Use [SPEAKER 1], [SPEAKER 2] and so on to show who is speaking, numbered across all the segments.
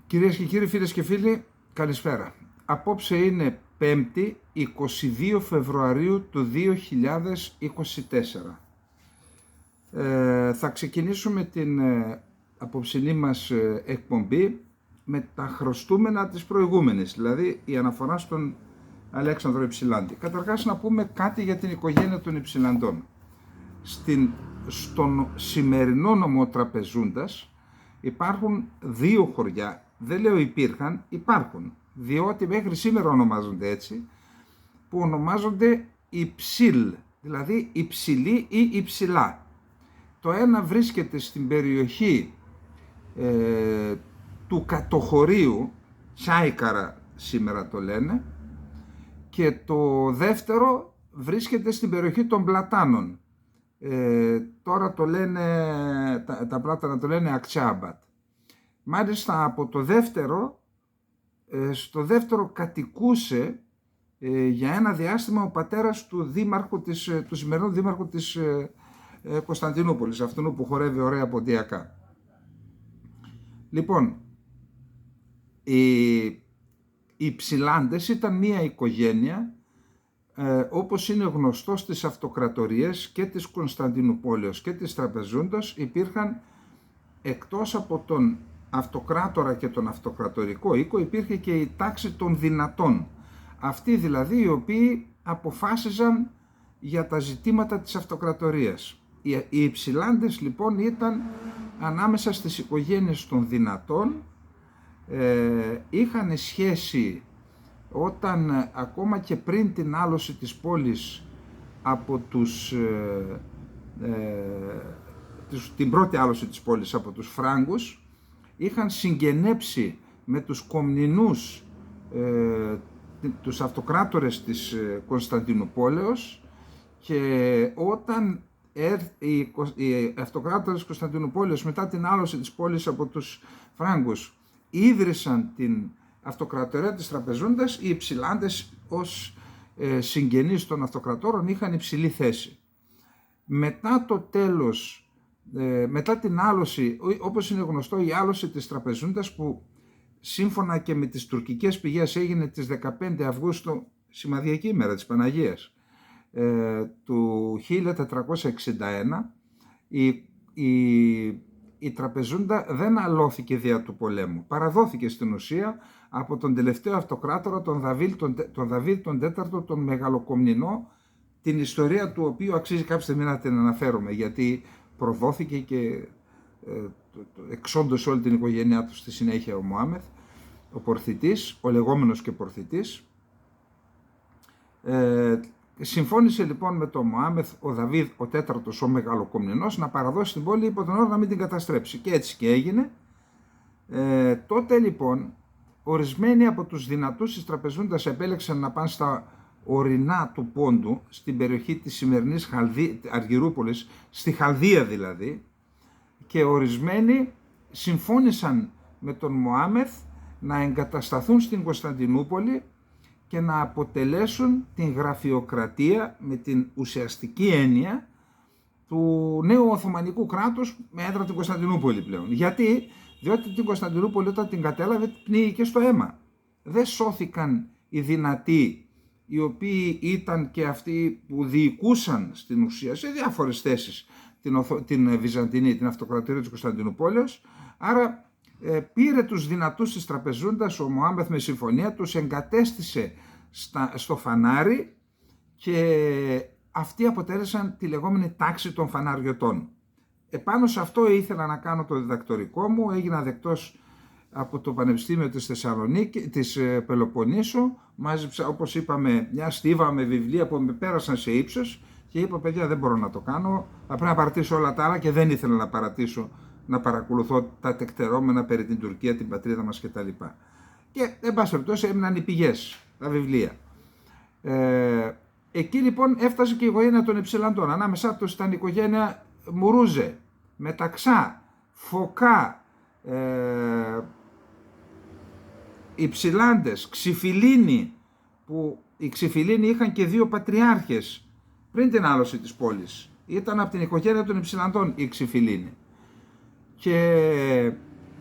[SPEAKER 1] Κυρίες και κύριοι, φίλες και φίλοι, καλησπέρα. Απόψε είναι 5η 22 Φεβρουαρίου του 2024. Θα ξεκινήσουμε την απόψινή μας εκπομπή με τα χρωστούμενα της προηγούμενης, δηλαδή η αναφορά στον Αλέξανδρο Υψηλάντη. Καταρχάς να πούμε κάτι για την οικογένεια των Υψηλαντών. Στον σημερινό νομό Τραπεζούντας υπάρχουν δύο χωριά, δεν λέω υπήρχαν, υπάρχουν, διότι μέχρι σήμερα ονομάζονται έτσι, που ονομάζονται Υψήλ, δηλαδή υψηλή ή υψηλά. Το ένα βρίσκεται στην περιοχή του κατοχωρίου, Τσάικαρα σήμερα το λένε, και το δεύτερο βρίσκεται στην περιοχή των Πλατάνων. Τώρα το λένε, τα Πλάτανα το λένε Ακτσάμπατ. Μάλιστα από το δεύτερο, στο δεύτερο κατοικούσε για ένα διάστημα ο πατέρας του δήμαρχου του σημερινού δήμαρχου της Κωνσταντινούπολης, αυτού που χορεύει ωραία ποντιακά. Λοιπόν, οι Ψηλάντες ήταν μία οικογένεια, όπως είναι γνωστό στις αυτοκρατορίες και της Κωνσταντινούπολης και της Τραπεζούντος, υπήρχαν εκτός από τον αυτοκράτορα και τον αυτοκρατορικό οίκο, υπήρχε και η τάξη των δυνατών. Αυτοί δηλαδή οι οποίοι αποφάσιζαν για τα ζητήματα της αυτοκρατορίας. Οι Υψηλάντες λοιπόν ήταν ανάμεσα στις οικογένειες των δυνατών, είχαν σχέση όταν ακόμα και πριν την άλωση της πόλης από την πρώτη άλωση της πόλης από τους Φράγκους, είχαν συγγενέψει με τους Κομνηνούς, τους αυτοκράτορες της Κωνσταντινούπολεως, και όταν οι αυτοκράτορες της Κωνσταντινούπολεως μετά την άλωση της πόλης από τους Φράγκους ίδρυσαν την αυτοκρατορία της Τραπεζούντας, οι Υψηλάντες ως συγγενείς των αυτοκρατόρων είχαν υψηλή θέση. Μετά το τέλος, μετά την άλωση, όπως είναι γνωστό, η άλωση της Τραπεζούντας, που σύμφωνα και με τις τουρκικές πηγές έγινε τις 15 Αυγούστου, σημαδιακή ημέρα της Παναγίας, του 1461, η Τραπεζούντα δεν αλώθηκε δια του πολέμου. Παραδόθηκε στην ουσία από τον τελευταίο αυτοκράτορα, τον Δαβίδ τον Τέταρτο, τον Μεγαλοκομνηνό, την ιστορία του οποίου αξίζει κάποια στιγμή να την αναφέρουμε, γιατί προδόθηκε και εξόντωσε όλη την οικογένειά του στη συνέχεια ο Μωάμεθ, ο Πορθητής, ο λεγόμενος και Πορθητής. Συμφώνησε λοιπόν με τον Μωάμεθ ο Δαβίδ ο Τέταρτος, ο Μεγαλοκομνηνός, να παραδώσει την πόλη υπό τον όρο να μην την καταστρέψει, και έτσι και έγινε. Τότε λοιπόν ορισμένοι από τους δυνατούς της Τραπεζούντας επέλεξαν να πάνε στα ορεινά του Πόντου, στην περιοχή της σημερινής Αργυρούπολης, στη Χαλδία δηλαδή, και ορισμένοι συμφώνησαν με τον Μωάμεθ να εγκατασταθούν στην Κωνσταντινούπολη και να αποτελέσουν την γραφειοκρατία με την ουσιαστική έννοια του νέου Οθωμανικού κράτους με έδρα την Κωνσταντινούπολη πλέον. Γιατί? Διότι την Κωνσταντινούπολη όταν την κατέλαβε πνίγηκε στο αίμα. Δεν σώθηκαν οι δυνατοί, οι οποίοι ήταν και αυτοί που διοικούσαν στην ουσία σε διάφορες θέσεις την Βυζαντινή, την αυτοκρατορία της Κωνσταντινούπολης. Άρα πήρε τους δυνατούς της Τραπεζούντας ο Μωάμεθ με συμφωνία, τους εγκατέστησε στο φανάρι, και αυτοί αποτέλεσαν τη λεγόμενη τάξη των φαναριωτών. Επάνω σε αυτό ήθελα να κάνω το διδακτορικό μου, έγινα δεκτός από το Πανεπιστήμιο της Θεσσαλονίκης, της Πελοποννήσου, μάζεψα, όπως είπαμε, μια στίβα με βιβλία που με πέρασαν σε ύψος, και είπα, παιδιά, δεν μπορώ να το κάνω, θα πρέπει να παρατήσω όλα τα άλλα, και δεν ήθελα να παρατήσω να παρακολουθώ τα τεκτερόμενα περί την Τουρκία, την πατρίδα μας κτλ. Και εν πάση περιπτώσει έμειναν οι πηγές, τα βιβλία. Εκεί λοιπόν έφτασε και η οικογένεια των Υψηλαντών. Ανάμεσά τους ήταν η οικογένεια Μουρούζε, Μεταξά, Φωκά, Υψηλάντες, Ξυφιλίνοι, που οι Ξυφιλίνοι είχαν και δύο πατριάρχες πριν την άλωση της πόλης. Ήταν από την οικογένεια των Υψηλαντών οι Ξυφιλίνοι. Και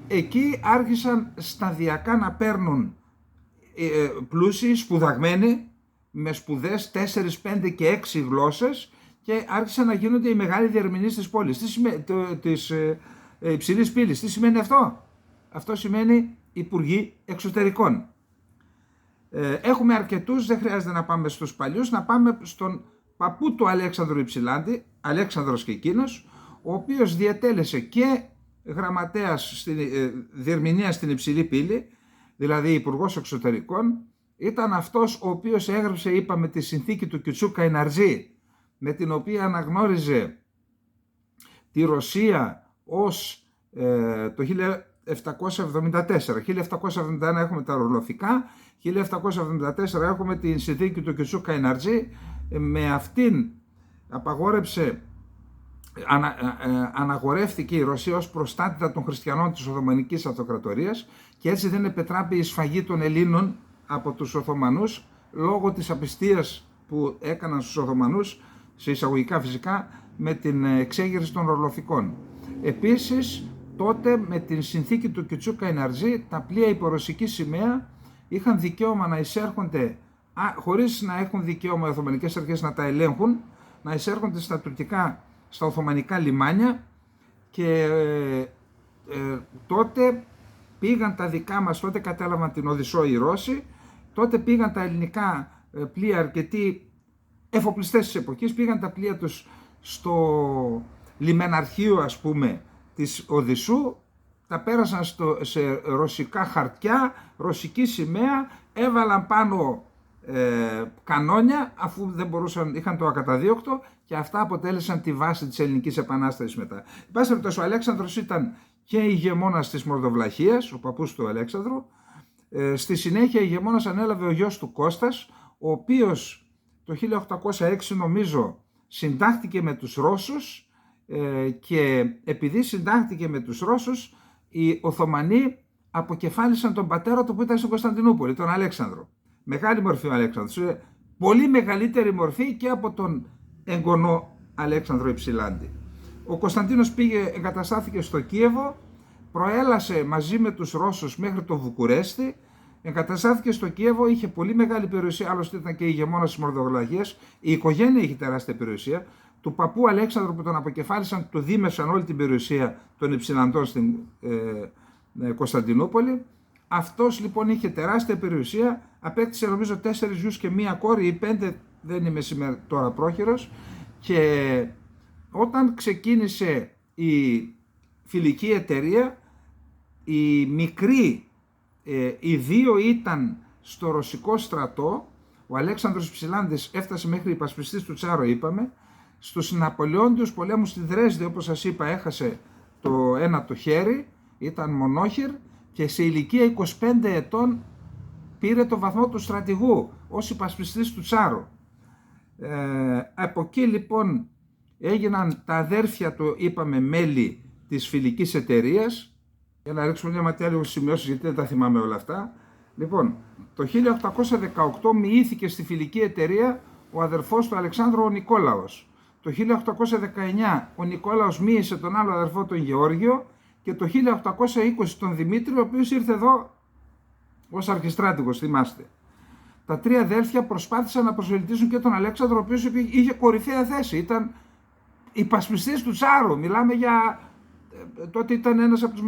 [SPEAKER 1] εκεί άρχισαν σταδιακά να παίρνουν πλούσιοι, σπουδαγμένοι, με σπουδές 4, 5 και 6 γλώσσες, και άρχισαν να γίνονται οι μεγάλοι διερμηνείς της πόλης, της υψηλής πύλης. Τι σημαίνει αυτό? Αυτό σημαίνει υπουργοί εξωτερικών. Έχουμε αρκετούς, δεν χρειάζεται να πάμε στους παλιούς, να πάμε στον παππού του Αλέξανδρου Υψηλάντη, Αλέξανδρος και εκείνος, ο οποίος διετέλεσε και γραμματέας διερμηνίας στην υψηλή πύλη, δηλαδή υπουργός εξωτερικών. Ήταν αυτός ο οποίος έγραψε, είπαμε, τη συνθήκη του Κιουτσού Καϊναρζή, με την οποία αναγνώριζε τη Ρωσία ως το 1774. 1771 έχουμε τα ορολογικά, 1774 έχουμε τη συνθήκη του Κιουτσού Καϊναρζή. Με αυτήν αναγορεύτηκε η Ρωσία ως προστάτητα των χριστιανών της Οθωμανικής Αυτοκρατορίας, και έτσι δεν επετράπη η σφαγή των Ελλήνων από τους Οθωμανούς, λόγω της απιστίας που έκαναν στους Οθωμανούς, σε εισαγωγικά φυσικά, με την εξέγερση των ορλοφικών. Επίσης, τότε με την συνθήκη του Κιουτσού Καϊναρζή, τα πλοία υπό ρωσική σημαία είχαν δικαίωμα να εισέρχονται, χωρίς να έχουν δικαίωμα οι Οθωμανικές αρχές να τα ελέγχουν, να εισέρχονται στα τουρκικά, στα Οθωμανικά λιμάνια, και τότε πήγαν τα δικά μας, τότε κατέλαβαν την Οδυσσό οι Ρώσοι, τότε πήγαν τα ελληνικά πλοία, αρκετοί εφοπλιστές της εποχής, πήγαν τα πλοία τους στο λιμεναρχείο, ας πούμε, της Οδυσσού, τα πέρασαν σε ρωσικά χαρτιά, ρωσική σημαία, έβαλαν πάνω κανόνια, αφού δεν μπορούσαν, είχαν το ακαταδίωκτο, και αυτά αποτέλεσαν τη βάση της Ελληνικής Επανάστασης μετά. Εν πάση περιπτώσει, ο Αλέξανδρος ήταν και ηγεμόνας της Μορδοβλαχίας, ο παππούς του Αλέξανδρου. Στη συνέχεια ηγεμόνας ανέλαβε ο γιος του Κώστας, ο οποίος το 1806 νομίζω συντάχθηκε με τους Ρώσους, και επειδή συντάχθηκε με τους Ρώσους, οι Οθωμανοί αποκεφάλισαν τον πατέρα του που ήταν στην Κωνσταντινούπολη, τον Αλέξανδρο. Μεγάλη μορφή ο Αλέξανδρος, πολύ μεγαλύτερη μορφή και από τον εγγονό Αλέξανδρο Υψηλάντη. Ο Κωνσταντίνος εγκαταστάθηκε στο Κίεβο, προέλασε μαζί με τους Ρώσους μέχρι το Βουκουρέστι, εγκαταστάθηκε στο Κίεβο, είχε πολύ μεγάλη περιουσία, άλλωστε ήταν και ηγεμόνας της Μορδοβλαχίας, η οικογένεια είχε τεράστια περιουσία. Του παππού Αλέξανδρου που τον αποκεφάλισαν, του δίμευσαν όλη την περιουσία των Υψηλαντών στην Κωνσταντινούπολη. Αυτός λοιπόν είχε τεράστια περιουσία, απέκτησε νομίζω 4 γιους και 1 κόρη ή 5, δεν είμαι σήμερα τώρα πρόχειρος, και όταν ξεκίνησε η φιλική εταιρεία, η μικρή, οι δύο ήταν στο ρωσικό στρατό. Ο Αλέξανδρος Υψηλάντης έφτασε μέχρι υπασπιστής του Τσάρου, είπαμε. Στους Ναπολεόντιους πολέμους στη Δρέσδη, όπως σας είπα, έχασε το ένα το χέρι, ήταν μονόχειρ, και σε ηλικία 25 ετών πήρε το βαθμό του στρατηγού ως υπασπιστής του Τσάρου. Από εκεί λοιπόν έγιναν τα αδέρφια του, είπαμε, μέλη της φιλικής εταιρείας. Για να ρίξουμε μια ματιά λίγο σημειώσεις, γιατί δεν τα θυμάμαι όλα αυτά. Λοιπόν, το 1818 μοιήθηκε στη φιλική εταιρεία ο αδερφός του Αλεξάνδρου, ο Νικόλαος. Το 1819 ο Νικόλαος μοίησε τον άλλο αδερφό, τον Γεώργιο, και το 1820 τον Δημήτριο, ο οποίος ήρθε εδώ ως αρχιστράτηγος, θυμάστε. Τα τρία αδέρφια προσπάθησαν να προσελκύσουν και τον Αλέξανδρο, ο οποίος είχε κορυφαία θέση, ήταν υπασπιστής του Τσάρου. Μιλάμε για... τότε ήταν ένας από τους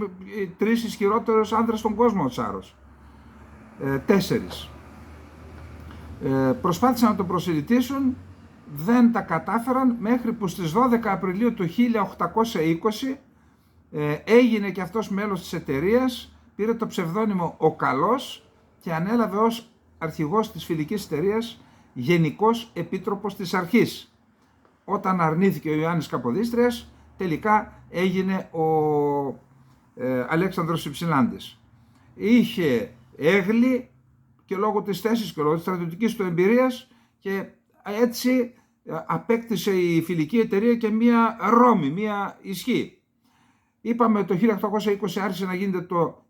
[SPEAKER 1] 3 ισχυρότερους άνδρες στον κόσμο ο Τσάρος. 4. Προσπάθησαν να τον προσελκύσουν, δεν τα κατάφεραν, μέχρι που στις 12 Απριλίου του 1820 έγινε και αυτός μέλος της εταιρείας, πήρε το ψευδόνυμο Ο Καλός και ανέλαβε ως αρχηγός της φιλικής εταιρείας Γενικός Επίτροπος της Αρχής. Όταν αρνήθηκε ο Ιωάννης Καποδίστριας, τελικά έγινε ο Αλέξανδρος Υψηλάντης. Είχε έγλη και λόγω της θέσης και λόγω της στρατιωτικής του εμπειρίας, και έτσι απέκτησε η φιλική εταιρεία και μία ρόμη, μία ισχύ. Είπαμε το 1820 άρχισε να γίνεται το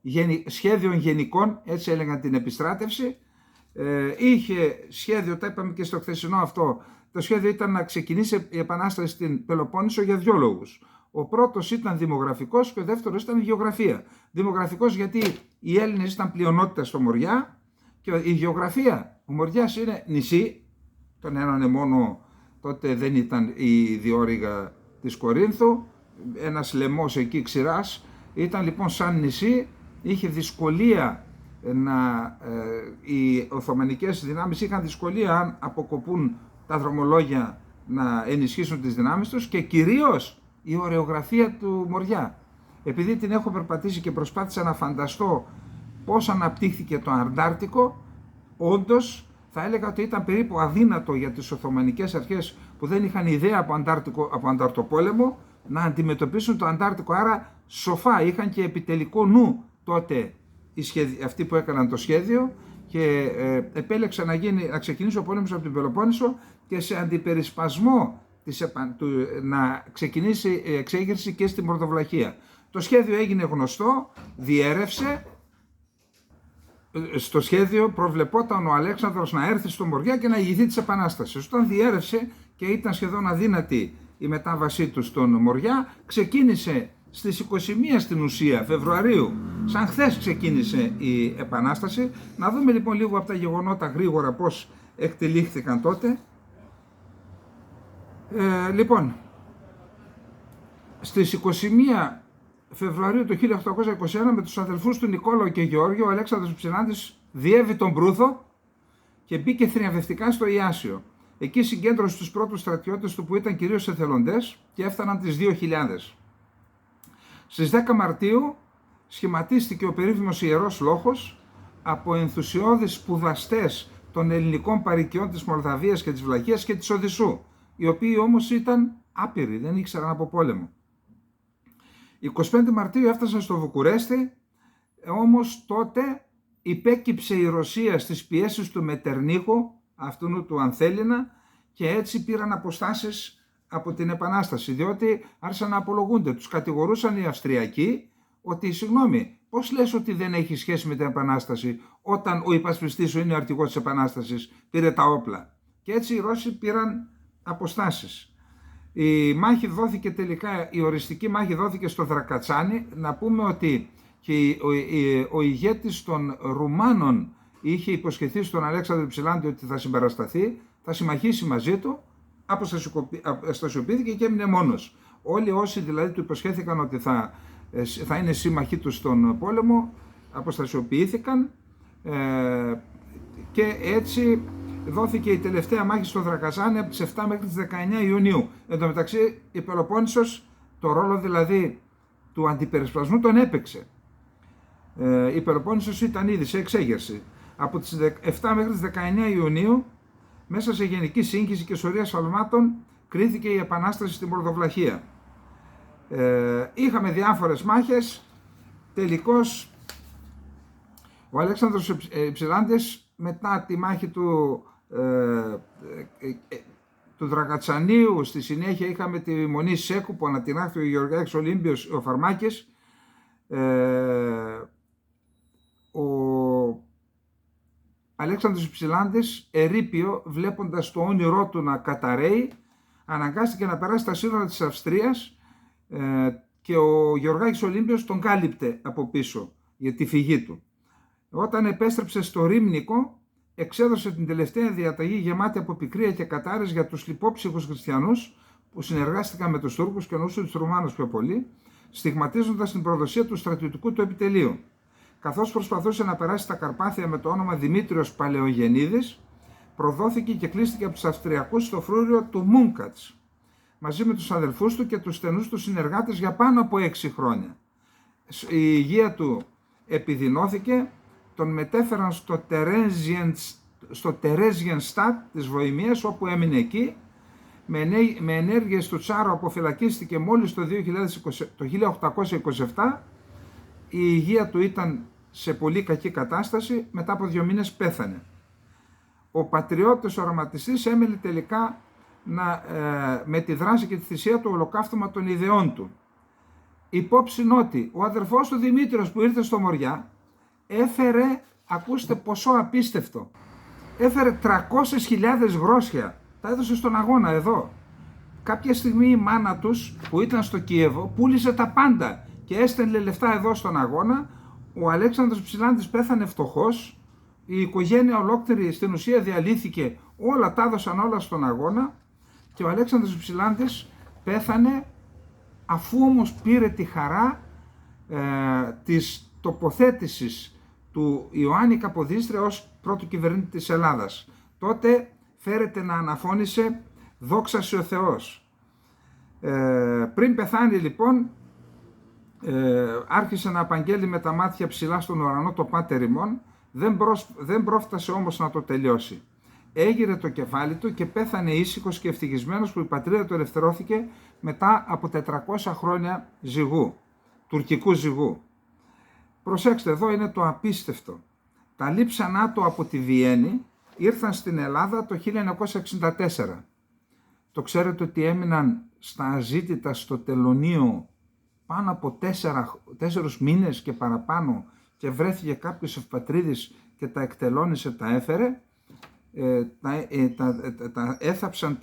[SPEAKER 1] σχέδιο γενικών, έτσι έλεγαν την επιστράτευση. Είχε σχέδιο, τα είπαμε και στο χθεσινό αυτό, το σχέδιο ήταν να ξεκινήσει η Επανάσταση στην Πελοπόννησο για 2 λόγους. Ο πρώτος ήταν δημογραφικός και ο δεύτερος ήταν γεωγραφία. Δημογραφικός γιατί οι Έλληνες ήταν πλειονότητα στο Μοριά, και η γεωγραφία, ο Μοριάς είναι νησί, τον ένανε μόνο, τότε δεν ήταν η διόρυγα της Κορίνθου, ένας λαιμός εκεί ξηράς, ήταν λοιπόν σαν νησί, είχε δυσκολία οι Οθωμανικές δυνάμεις είχαν δυσκολία αν αποκοπούν τα δρομολόγια να ενισχύσουν τις δυνάμεις τους, και κυρίως η ωρεογραφία του Μοριά. Επειδή την έχω περπατήσει και προσπάθησα να φανταστώ πώς αναπτύχθηκε το Αντάρτικο, όντως θα έλεγα ότι ήταν περίπου αδύνατο για τις Οθωμανικές αρχές που δεν είχαν ιδέα από Ανταρτοπόλεμο να αντιμετωπίσουν το Αντάρτικο. Άρα σοφά είχαν και επιτελικό νου τότε αυτοί που έκαναν το σχέδιο, και επέλεξαν να ξεκινήσει ο πόλεμος από την Πελοπόννησο και σε αντιπερισπασμό να ξεκινήσει η εξέγερση και στη Μορδοβλαχία. Το σχέδιο έγινε γνωστό, διέρευσε. Στο σχέδιο προβλεπόταν ο Αλέξανδρος να έρθει στο Μοριά και να ηγηθεί της Επανάστασης. Όταν διέρευσε και ήταν σχεδόν αδύνατη η μετάβασή του στον Μοριά, ξεκίνησε στις 21 στην ουσία Φεβρουαρίου, σαν χθες ξεκίνησε η Επανάσταση. Να δούμε λοιπόν λίγο από τα γεγονότα γρήγορα πώς εκτελήχθηκαν τότε. Λοιπόν, στις 21 Φεβρουαρίου του 1821 με τους αδελφούς του Νικόλαο και Γεώργιο, ο Αλέξανδρος Υψηλάντης διέβη τον Προύθο και μπήκε θριαμβευτικά στο Ιάσιο. Εκεί συγκέντρωσε τους πρώτους στρατιώτες του που ήταν κυρίως εθελοντές και έφταναν τις 2.000. Στις 10 Μαρτίου σχηματίστηκε ο περίφημος Ιερός Λόχος από ενθουσιώδεις σπουδαστές των ελληνικών παροικιών της Μολδαβίας και της Βλαχίας και της Οδυσσού, οι οποίοι όμως ήταν άπειροι, δεν ήξεραν από πόλεμο. 25 Μαρτίου έφτασαν στο Βουκουρέστι, όμως τότε υπέκυψε η Ρωσία στις πιέσεις του Μετερνίχου, αυτού του Ανθέλινα, και έτσι πήραν αποστάσεις από την Επανάσταση, διότι άρχισαν να απολογούνται. Τους κατηγορούσαν οι Αυστριακοί ότι, συγγνώμη, πώς λες ότι δεν έχει σχέση με την Επανάσταση, όταν ο υπασπιστής σου είναι ο αρχηγός της Επανάστασης, πήρε τα όπλα. Και έτσι οι Ρώσοι πήραν αποστάσεις. Η μάχη δόθηκε τελικά, η οριστική μάχη δόθηκε στο Δρακατσάνι. Να πούμε ότι και ο ηγέτης των Ρουμάνων είχε υποσχεθεί στον Αλέξανδρο Υψηλάντη ότι θα συμπαρασταθεί, θα συμμαχίσει μαζί του, αποστασιοποιήθηκε και έμεινε μόνος. Όλοι όσοι δηλαδή του υποσχέθηκαν ότι θα είναι σύμμαχοί του στον πόλεμο, αποστασιοποιήθηκαν, και έτσι δόθηκε η τελευταία μάχη στο Δρακατσάνι από τις 7 μέχρι τις 19 Ιουνίου. Εν τω μεταξύ η Πελοπόννησος το ρόλο δηλαδή του αντιπερισπασμού τον έπαιξε. Η Πελοπόννησος ήταν ήδη σε εξέγερση. Από τις 7 μέχρι τις 19 Ιουνίου, μέσα σε γενική σύγχυση και σωρία σφαλμάτων, κρίθηκε η Επανάσταση στη Μορδοβλαχία. Είχαμε διάφορες μάχες. Τελικώς ο Αλέξανδρος Υψηλάντης, μετά τη μάχη του Δρακατσανίου, στη συνέχεια είχαμε τη Μονή Σέκου που ανατινάχθηκε ο Γεωργιάκης Ολύμπιος, ο Φαρμάκης. Ο Αλέξανδρος Υψηλάντης, ερείπιο, βλέποντας το όνειρό του να καταραίει, αναγκάστηκε να περάσει τα σύνορα της Αυστρίας, και ο Γεωργάκης Ολύμπιος τον κάλυπτε από πίσω για τη φυγή του. Όταν επέστρεψε στο Ρήμνικο, εξέδωσε την τελευταία διαταγή γεμάτη από πικρία και κατάρες για τους λιπόψυχους χριστιανούς που συνεργάστηκαν με τους Τούρκους και εννοούσαν τους Ρουμάνους πιο πολύ, στιγματίζοντας την προδοσία του στρατιωτικού του επιτελείου. Καθώς προσπαθούσε να περάσει τα Καρπάθια με το όνομα Δημήτριος Παλαιογεννίδης, προδόθηκε και κλείστηκε από τους Αυστριακούς στο φρούριο του Μούνκατς, μαζί με τους αδελφούς του και τους στενούς του συνεργάτες για πάνω από 6 χρόνια. Η υγεία του επιδεινώθηκε, τον μετέφεραν στο Τερέζιενστάτ της Βοημίας, όπου έμεινε εκεί. Με ενέργειες του Τσάρου αποφυλακίστηκε μόλις το 1827. Η υγεία του ήταν σε πολύ κακή κατάσταση, μετά από 2 μήνες πέθανε. Ο πατριώτης οραματιστής έμελε τελικά με τη δράση και τη θυσία του ολοκαύτωμα των ιδεών του. Υπόψη ότι ο αδερφός του Δημήτριος που ήρθε στο Μοριά έφερε, ακούστε ποσό απίστευτο, έφερε 300.000 γρόσια, τα έδωσε στον αγώνα εδώ. κάποια στιγμή η μάνα τους που ήταν στο Κίεβο πούλησε τα πάντα και έστελνε λεφτά εδώ στον αγώνα. Ο Αλέξανδρος Ψηλάντης πέθανε φτωχός, η οικογένεια ολόκληρη στην ουσία διαλύθηκε, όλα τα έδωσαν όλα στον αγώνα και ο Αλέξανδρος Ψηλάντης πέθανε αφού όμως πήρε τη χαρά της τοποθέτησης του Ιωάννη Καποδίστρια ως πρώτου κυβερνήτη της Ελλάδας. Τότε φέρεται να αναφώνησε «Δόξα σε ο Θεός». Πριν πεθάνει λοιπόν άρχισε να απαγγέλει με τα μάτια ψηλά στον ουρανό το Πάτερ ημών, δεν πρόφτασε όμως να το τελειώσει. Έγειρε το κεφάλι του και πέθανε ήσυχος και ευτυχισμένος που η πατρίδα του ελευθερώθηκε μετά από 400 χρόνια ζυγού, τουρκικού ζυγού. Προσέξτε, εδώ είναι το απίστευτο. Τα λείψανά του από τη Βιέννη ήρθαν στην Ελλάδα το 1964. Το ξέρετε ότι έμειναν στα αζήτητα στο τελωνείο πάνω από 4 μήνες και παραπάνω και βρέθηκε κάποιος ευπατρίδης και τα εκτελώνησε, τα έφερε. Τα έθαψαν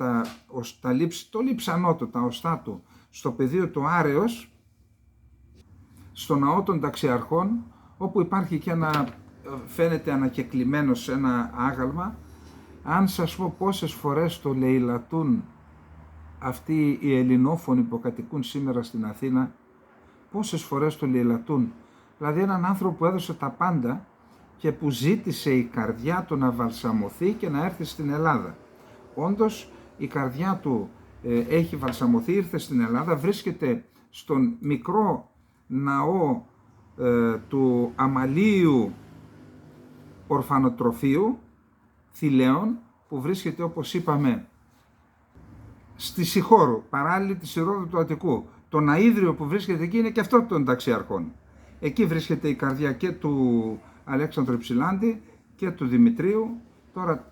[SPEAKER 1] το λείψανό του, τα οστά του, στο πεδίο του Άρεως, στο ναό των ταξιαρχών, όπου υπάρχει και φαίνεται ανακεκλημένο σε ένα άγαλμα. Αν σας πω πόσες φορές το λαιλατούν αυτοί οι ελληνόφωνοι που κατοικούν σήμερα στην Αθήνα, πόσες φορές το λαιλατούν. Δηλαδή έναν άνθρωπο που έδωσε τα πάντα και που ζήτησε η καρδιά του να βαλσαμωθεί και να έρθει στην Ελλάδα. Όντως η καρδιά του έχει βαλσαμωθεί, ήρθε στην Ελλάδα, βρίσκεται στον μικρό ναό του Αμαλίου Ορφανοτροφείου Θηλαίων, που βρίσκεται, όπως είπαμε, στη Σιχώρου, παράλληλη της Ηρόδου του Αττικού. Το ναΐδριο που βρίσκεται εκεί είναι και αυτό των ταξιαρχών. Εκεί βρίσκεται η καρδιά και του Αλέξανδρου Ψηλάντη και του Δημητρίου. Τώρα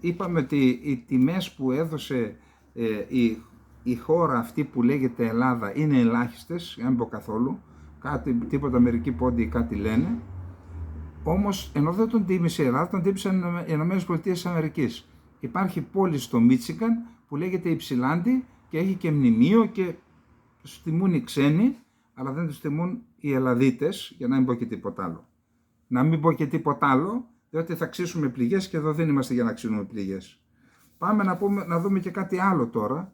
[SPEAKER 1] είπαμε ότι οι τιμές που έδωσε η χώρα αυτή που λέγεται Ελλάδα είναι ελάχιστες, δεν πω καθόλου, τίποτα μερικοί πόντιοι κάτι λένε. Όμως ενώ δεν τον τίμησε η Ελλάδα, τον τίμησαν οι ΗΠΑ. Υπάρχει πόλη στο Μίτσιγκαν που λέγεται Υψηλάντη και έχει και μνημείο και τους τιμούν οι ξένοι, αλλά δεν τους τιμούν οι Ελλαδίτες, για να μην πω και τίποτα άλλο. Να μην πω και τίποτα άλλο, διότι θα ξύσουμε πληγές και εδώ δεν είμαστε για να ξύνουμε πληγές. Πάμε να δούμε και κάτι άλλο τώρα,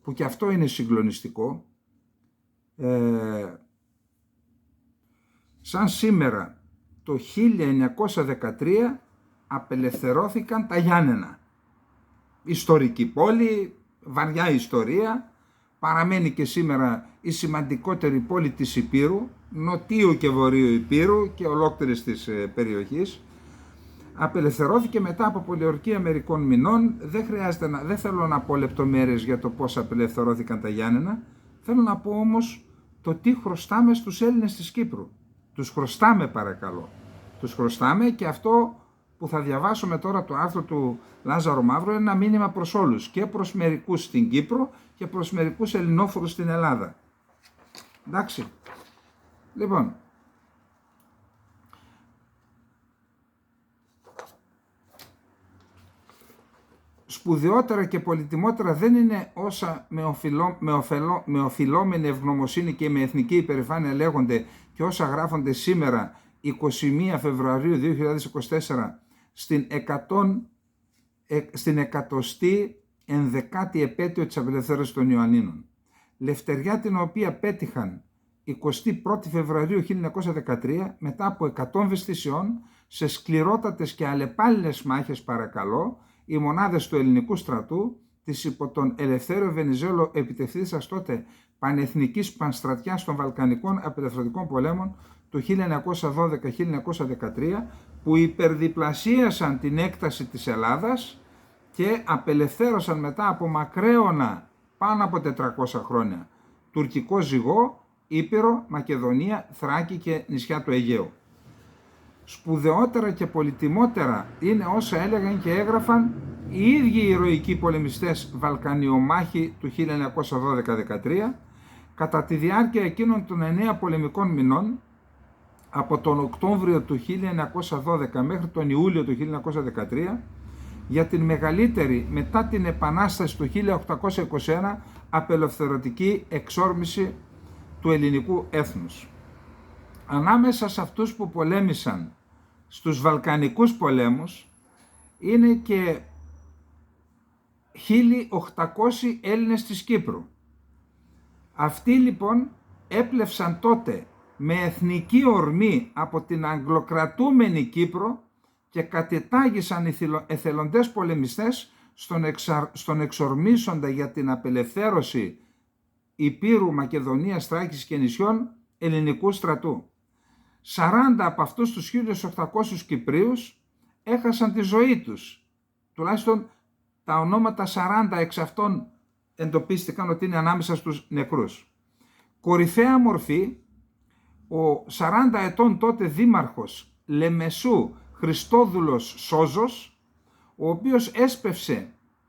[SPEAKER 1] που και αυτό είναι συγκλονιστικό. Σαν σήμερα, το 1913 απελευθερώθηκαν τα Γιάννενα. Ιστορική πόλη, βαριά ιστορία, παραμένει και σήμερα η σημαντικότερη πόλη της Υπήρου, νοτίου και βορείου Υπήρου και ολόκληρης της περιοχής. Απελευθερώθηκε μετά από πολιορκία μερικών μηνών. Δεν θέλω να πω λεπτομέρειες για το πώς απελευθερώθηκαν τα Γιάννενα. Θέλω να πω όμως το τι χρωστάμε στους Έλληνες της Κύπρου. Τους χρωστάμε, παρακαλώ. Τους χρωστάμε, και αυτό που θα διαβάσουμε τώρα, το άρθρο του Λάζαρο Μαύρου, είναι ένα μήνυμα προς όλους, και προς μερικούς στην Κύπρο και προς μερικούς ελληνόφωνους στην Ελλάδα. Εντάξει. Λοιπόν, σπουδαιότερα και πολυτιμότερα δεν είναι όσα με οφειλόμενη ευγνωμοσύνη και με εθνική υπερηφάνεια λέγονται και όσα γράφονται σήμερα 21 Φεβρουαρίου 2024 στην 111η επέτειο της απελευθέρωσης των Ιωαννίνων. Λευτεριά την οποία πέτυχαν 21 Φεβρουαρίου 1913 μετά από εκατόμβες θυσιών σε σκληρότατες και αλλεπάλληλες μάχες, παρακαλώ, οι μονάδες του ελληνικού στρατού της υπό τον Ελευθέριο Βενιζέλο επιτευθύντας τότε πανεθνικής πανστρατιάς των Βαλκανικών Απελευθερωτικών Πολέμων του 1912-1913, που υπερδιπλασίασαν την έκταση της Ελλάδας και απελευθέρωσαν μετά από μακραίωνα πάνω από 400 χρόνια τουρκικό ζυγό, Ήπειρο, Μακεδονία, Θράκη και νησιά του Αιγαίου. Σπουδαιότερα και πολυτιμότερα είναι όσα έλεγαν και έγραφαν οι ίδιοι οι ηρωικοί πολεμιστές Βαλκανιομάχοι του 1912-13 κατά τη διάρκεια εκείνων των 9 πολεμικών μηνών, από τον Οκτώβριο του 1912 μέχρι τον Ιούλιο του 1913, για την μεγαλύτερη μετά την Επανάσταση του 1821 απελευθερωτική εξόρμηση του ελληνικού έθνους. Ανάμεσα σε αυτούς που πολέμησαν στους Βαλκανικούς πολέμους είναι και 1.800 Έλληνες της Κύπρου. Αυτοί λοιπόν έπλευσαν τότε με εθνική ορμή από την αγγλοκρατούμενη Κύπρο και κατετάγησαν εθελοντές πολεμιστές στον εξορμήσοντα για την απελευθέρωση Υπήρου, Μακεδονίας, Θράκης και νησιών ελληνικού στρατού. 40 από αυτούς τους 1.800 Κυπρίους έχασαν τη ζωή τους. Τουλάχιστον τα ονόματα 40 εξ αυτών εντοπίστηκαν ότι είναι ανάμεσα στους νεκρούς. Κορυφαία μορφή, ο 40 ετών τότε δήμαρχος Λεμεσού Χριστόδουλος Σόζος, ο οποίος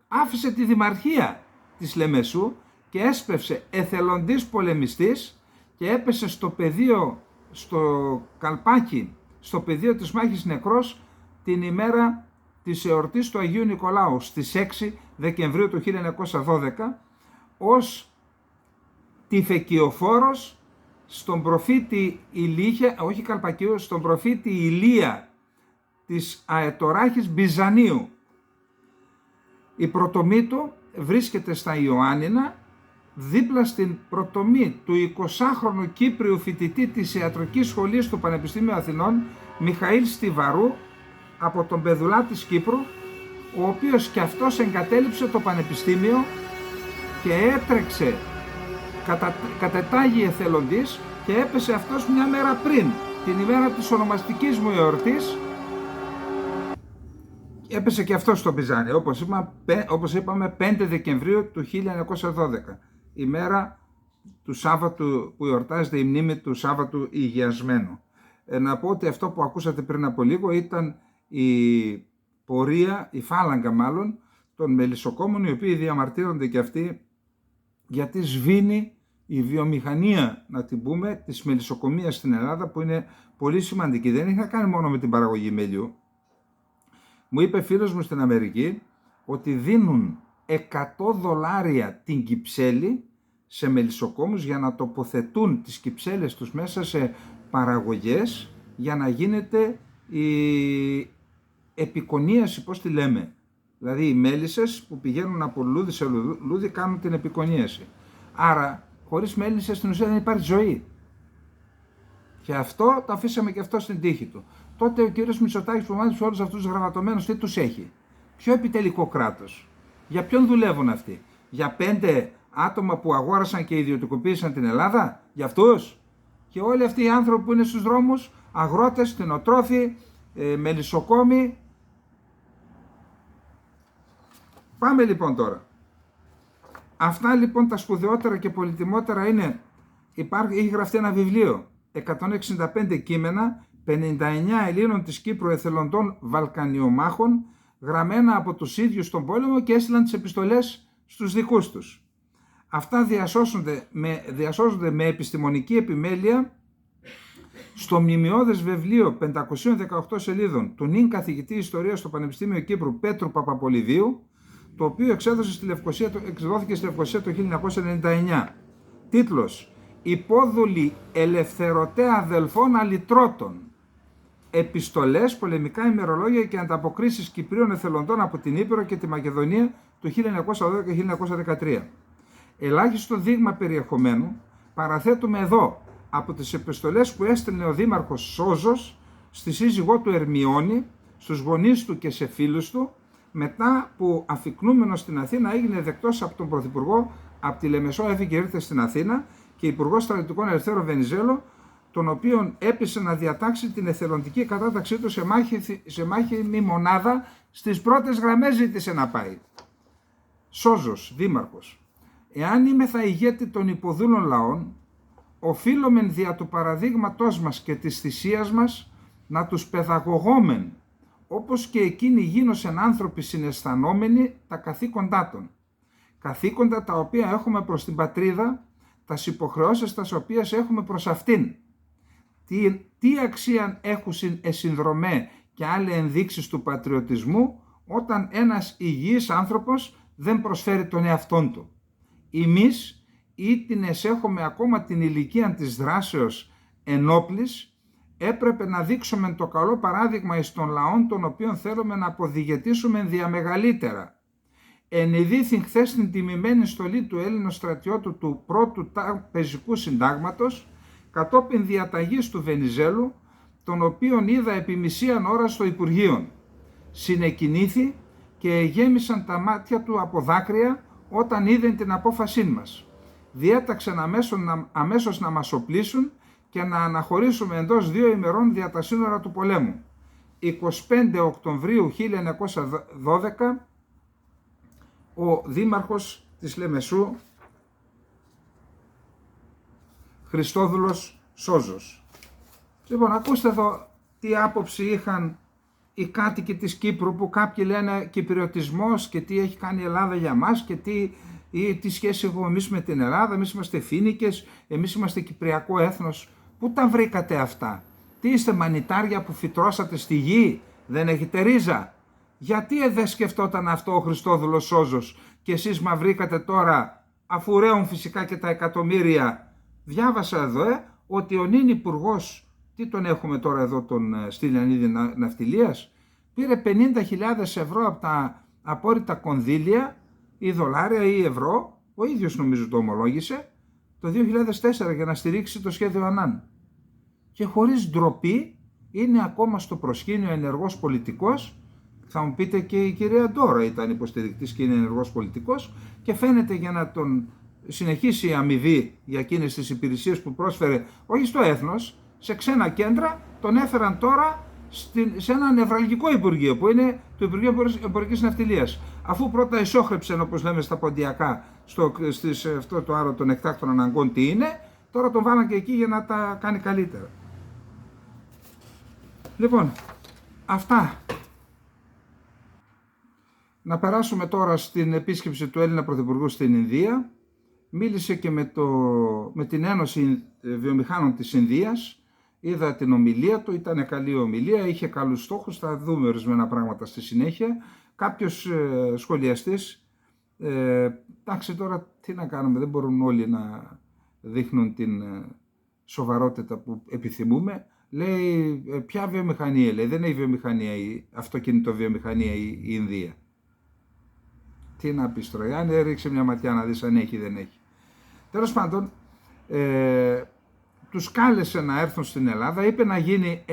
[SPEAKER 1] άφησε τη δημαρχία της Λεμεσού και έσπευσε εθελοντής πολεμιστής και έπεσε στο καλπάκι, στο πεδίο της μάχης νεκρός την ημέρα της εορτής του Αγίου Νικολάου στις 6 Δεκεμβρίου του 1912 ως τυφεκιοφόρος στον προφήτη στον προφήτη Ηλία της Αετοράχης Μπυζανίου. Η πρωτομή του βρίσκεται στα Ιωάννινα, δίπλα στην πρωτομή του 20χρονου Κύπριου φοιτητή της Ιατρικής Σχολής του Πανεπιστήμιου Αθηνών Μιχαήλ Στιβαρού από τον Πεδουλά της Κύπρου, ο οποίος και αυτός εγκατέλειψε το πανεπιστήμιο και έτρεξε κατετάγει εθελοντής και έπεσε αυτός μια μέρα πριν, την ημέρα της ονομαστικής μου εορτής, έπεσε και αυτός στο Μπυζάνι, όπως είπαμε 5 Δεκεμβρίου του 1912, ημέρα του Σάββατου που εορτάζεται η μνήμη του Σάββατου Υγειασμένου. Να πω ότι αυτό που ακούσατε πριν από λίγο ήταν η πορεία, η φάλαγγα μάλλον, των μελισσοκόμων, οι οποίοι διαμαρτύρονται και αυτοί γιατί σβήνει η βιομηχανία, να την πούμε, της μελισσοκομείας στην Ελλάδα, που είναι πολύ σημαντική. Δεν έχει να κάνει μόνο με την παραγωγή μελιού. Μου είπε φίλος μου στην Αμερική ότι δίνουν $100 την κυψέλη σε μελισσοκόμους για να τοποθετούν τις κυψέλες τους μέσα σε παραγωγές για να γίνεται η επικονίαση, πώς τη λέμε. Δηλαδή οι μέλισσες που πηγαίνουν από λουλούδι σε λουλούδι κάνουν την επικονίαση. Άρα χωρίς μέλισσες στην ουσία δεν υπάρχει ζωή. Και αυτό το αφήσαμε και αυτό στην τύχη του. Τότε ο κύριος Μητσοτάκης που μάθησε όλους αυτούς τους γραμματωμένους, τι τους έχει? Ποιο επιτελικό κράτος? Για ποιον δουλεύουν αυτοί? Για 5 άτομα που αγόρασαν και ιδιωτικοποίησαν την Ελλάδα? Για αυτούς? Και όλοι αυτοί οι άνθρωποι που είναι στους δρόμους, αγρότες, κτηνοτρόφοι, μελισσοκόμοι. Πάμε λοιπόν τώρα. Αυτά λοιπόν τα σπουδαιότερα και πολυτιμότερα είναι, έχει γραφτεί ένα βιβλίο, 165 κείμενα, 59 Ελλήνων της Κύπρου εθελοντών Βαλκανιομάχων, γραμμένα από τους ίδιους στον πόλεμο και έστειλαν τις επιστολές στους δικούς τους. Αυτά διασώζονται με επιστημονική επιμέλεια στο μνημειώδες βιβλίο 518 σελίδων του νυν καθηγητή ιστορίας στο Πανεπιστήμιο Κύπρου Πέτρου Παπαπολιδίου, το οποίο εκδόθηκε στη Λευκοσία το 1999. Τίτλος: «Υπόδουλοι ελευθερωτέ αδελφών αλυτρώτων. Επιστολές, πολεμικά ημερολόγια και ανταποκρίσεις Κυπρίων εθελοντών από την Ήπειρο και τη Μακεδονία του 1912 και 1913». Ελάχιστο δείγμα περιεχομένου παραθέτουμε εδώ από τις επιστολές που έστελνε ο δήμαρχος Σόζος στη σύζυγό του Ερμιόνη, στους γονείς του και σε φίλους του, μετά που αφικνούμενος στην Αθήνα έγινε δεκτός από τον Πρωθυπουργό, από τη Λεμεσό έφυγε και ήρθε στην Αθήνα, και Υπουργό Στρατιωτικών Ελευθέρω Βενιζέλο, τον οποίον έπεισε να διατάξει την εθελοντική κατάταξή του σε μάχημη μονάδα, στις πρώτες γραμμές ζήτησε να πάει. Σόζος, δήμαρχος: «Εάν είμαι θα ηγέτη των υποδούλων λαών, οφείλομεν δια του παραδείγματός μας και της θυσίας μας να τους παιδαγωγόμεν, όπως και εκείνοι γίνωσεν άνθρωποι συναισθανόμενοι τα καθήκοντά των. Καθήκοντα τα οποία έχουμε προς την πατρίδα, τας υποχρεώσεις τας οποίες έχουμε προς αυτήν. Τι αξίαν έχουσιν εσυνδρομέ και άλλοι ενδείξεις του πατριωτισμού, όταν ένας υγιής άνθρωπος δεν προσφέρει τον εαυτόν του. Εμείς ήτινες έχουμε ακόμα την ηλικία της δράσεως ενόπλης, έπρεπε να δείξουμε το καλό παράδειγμα εις των λαών των οποίων θέλουμε να αποδιγετήσουμε διαμεγαλύτερα. Ενηδήθην χθες την τιμημένη στολή του Έλληνος στρατιώτου του πρώτου πεζικού συντάγματος, κατόπιν διαταγής του Βενιζέλου, τον οποίον είδα επί μισίαν ώρα στο Υπουργείο. Συνεκινήθη και γέμισαν τα μάτια του από δάκρυα όταν είδε την απόφασή μας. Διέταξαν αμέσως να μας οπλίσουν και να αναχωρήσουμε εντός 2 ημερών δια τα σύνορα του πολέμου. 25 Οκτωβρίου 1912 ο δήμαρχος της Λεμεσού, Χριστόδουλος Σόζος. Λοιπόν, ακούστε εδώ τι άποψη είχαν οι κάτοικοι της Κύπρου, που κάποιοι λένε κυπριωτισμός και τι έχει κάνει η Ελλάδα για μας και τι σχέση έχουμε εμείς με την Ελλάδα, εμείς είμαστε φοίνικες, εμείς είμαστε κυπριακό έθνος. Πού τα βρήκατε αυτά? Τι είστε μανιτάρια που φυτρώσατε στη γη, δεν έχετε ρίζα? Γιατί δεν σκεφτόταν αυτό ο Χριστόδουλος Σόζος και εσείς μα βρήκατε τώρα, αφού ρέουν φυσικά και τα εκατομμύρια? Διάβασα εδώ ότι ο νυν υπουργός, τι τον έχουμε τώρα εδώ, τον Στυλιανίδη Ναυτιλίας, πήρε 50.000 ευρώ από τα απόρριτα κονδύλια ή δολάρια ή ευρώ, ο ίδιος νομίζω το ομολόγησε, το 2004 για να στηρίξει το σχέδιο Ανάν. Και χωρίς ντροπή είναι ακόμα στο προσκήνιο ενεργός πολιτικός. Θα μου πείτε και η κυρία Ντόρα ήταν υποστηρικτής και είναι ενεργός πολιτικός και φαίνεται για να τον συνεχίσει η αμοιβή για εκείνες τις υπηρεσίες που πρόσφερε όχι στο έθνος, σε ξένα κέντρα, τον έφεραν τώρα σε ένα νευραλγικό υπουργείο που είναι το Υπουργείο Εμπορικής Ναυτιλίας. Αφού πρώτα ισόχρεψαν, όπως λέμε στα ποντιακά, αυτό το άλλο των εκτάκτων αναγκών τι είναι, τώρα τον βάλαν και εκεί για να τα κάνει καλύτερα. Λοιπόν, αυτά. Να περάσουμε τώρα στην επίσκεψη του Έλληνα Πρωθυπουργού στην Ινδία. Μίλησε και με την Ένωση Βιομηχάνων της Ινδίας. Είδα την ομιλία του, ήταν καλή ομιλία, είχε καλούς στόχους, θα δούμε ορισμένα πράγματα στη συνέχεια. Κάποιος σχολιαστής, εντάξει τώρα τι να κάνουμε, δεν μπορούν όλοι να δείχνουν την σοβαρότητα που επιθυμούμε. Λέει, ποια βιομηχανία, λέει, δεν έχει βιομηχανία, αυτοκινητοβιομηχανία η Ινδία. Τι να πεις τώρα, αν έριξε μια ματιά να δεις αν έχει ή δεν έχει. Τέλος πάντων, τους κάλεσε να έρθουν στην Ελλάδα, είπε να γίνει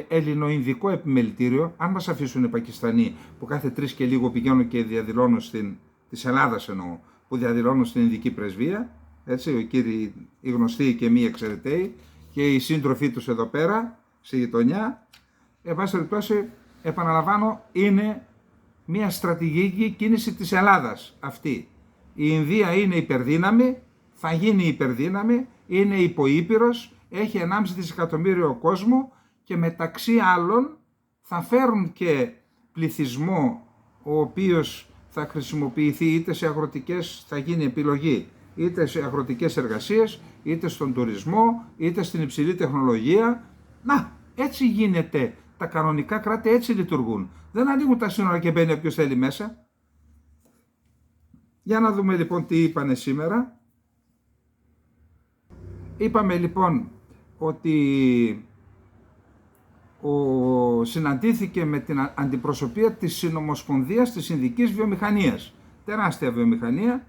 [SPEAKER 1] ελληνοινδικό επιμελητήριο, αν μας αφήσουν οι Πακιστανοί που κάθε 3 και λίγο πηγαίνουν και διαδηλώνουν της Ελλάδας εννοώ, που διαδηλώνουν στην Ινδική Πρεσβεία, έτσι, οι γνωστοί και μη εξαιρεταίοι και οι σύντροφοί τους εδώ πέρα, στη γειτονιά. Εν πάση περιπτώσει, επαναλαμβάνω, είναι μια στρατηγική κίνηση της Ελλάδας αυτή. Η Ινδία είναι υπερδύναμη, θα γίνει υπερδύναμη, είναι υποήπειρος, έχει 1,5 δισεκατομμύριο κόσμο και μεταξύ άλλων θα φέρουν και πληθυσμό ο οποίος θα χρησιμοποιηθεί είτε σε αγροτικές, θα γίνει επιλογή, είτε σε αγροτικές εργασίες, είτε στον τουρισμό, είτε στην υψηλή τεχνολογία. Να, έτσι γίνεται. Τα κανονικά κράτη έτσι λειτουργούν. Δεν ανοίγουν τα σύνορα και μπαίνει όποιος θέλει μέσα. Για να δούμε λοιπόν τι είπανε σήμερα. Είπαμε λοιπόν ότι συναντήθηκε με την αντιπροσωπεία της Συνομοσπονδίας της Ινδικής Βιομηχανίας. Τεράστια βιομηχανία.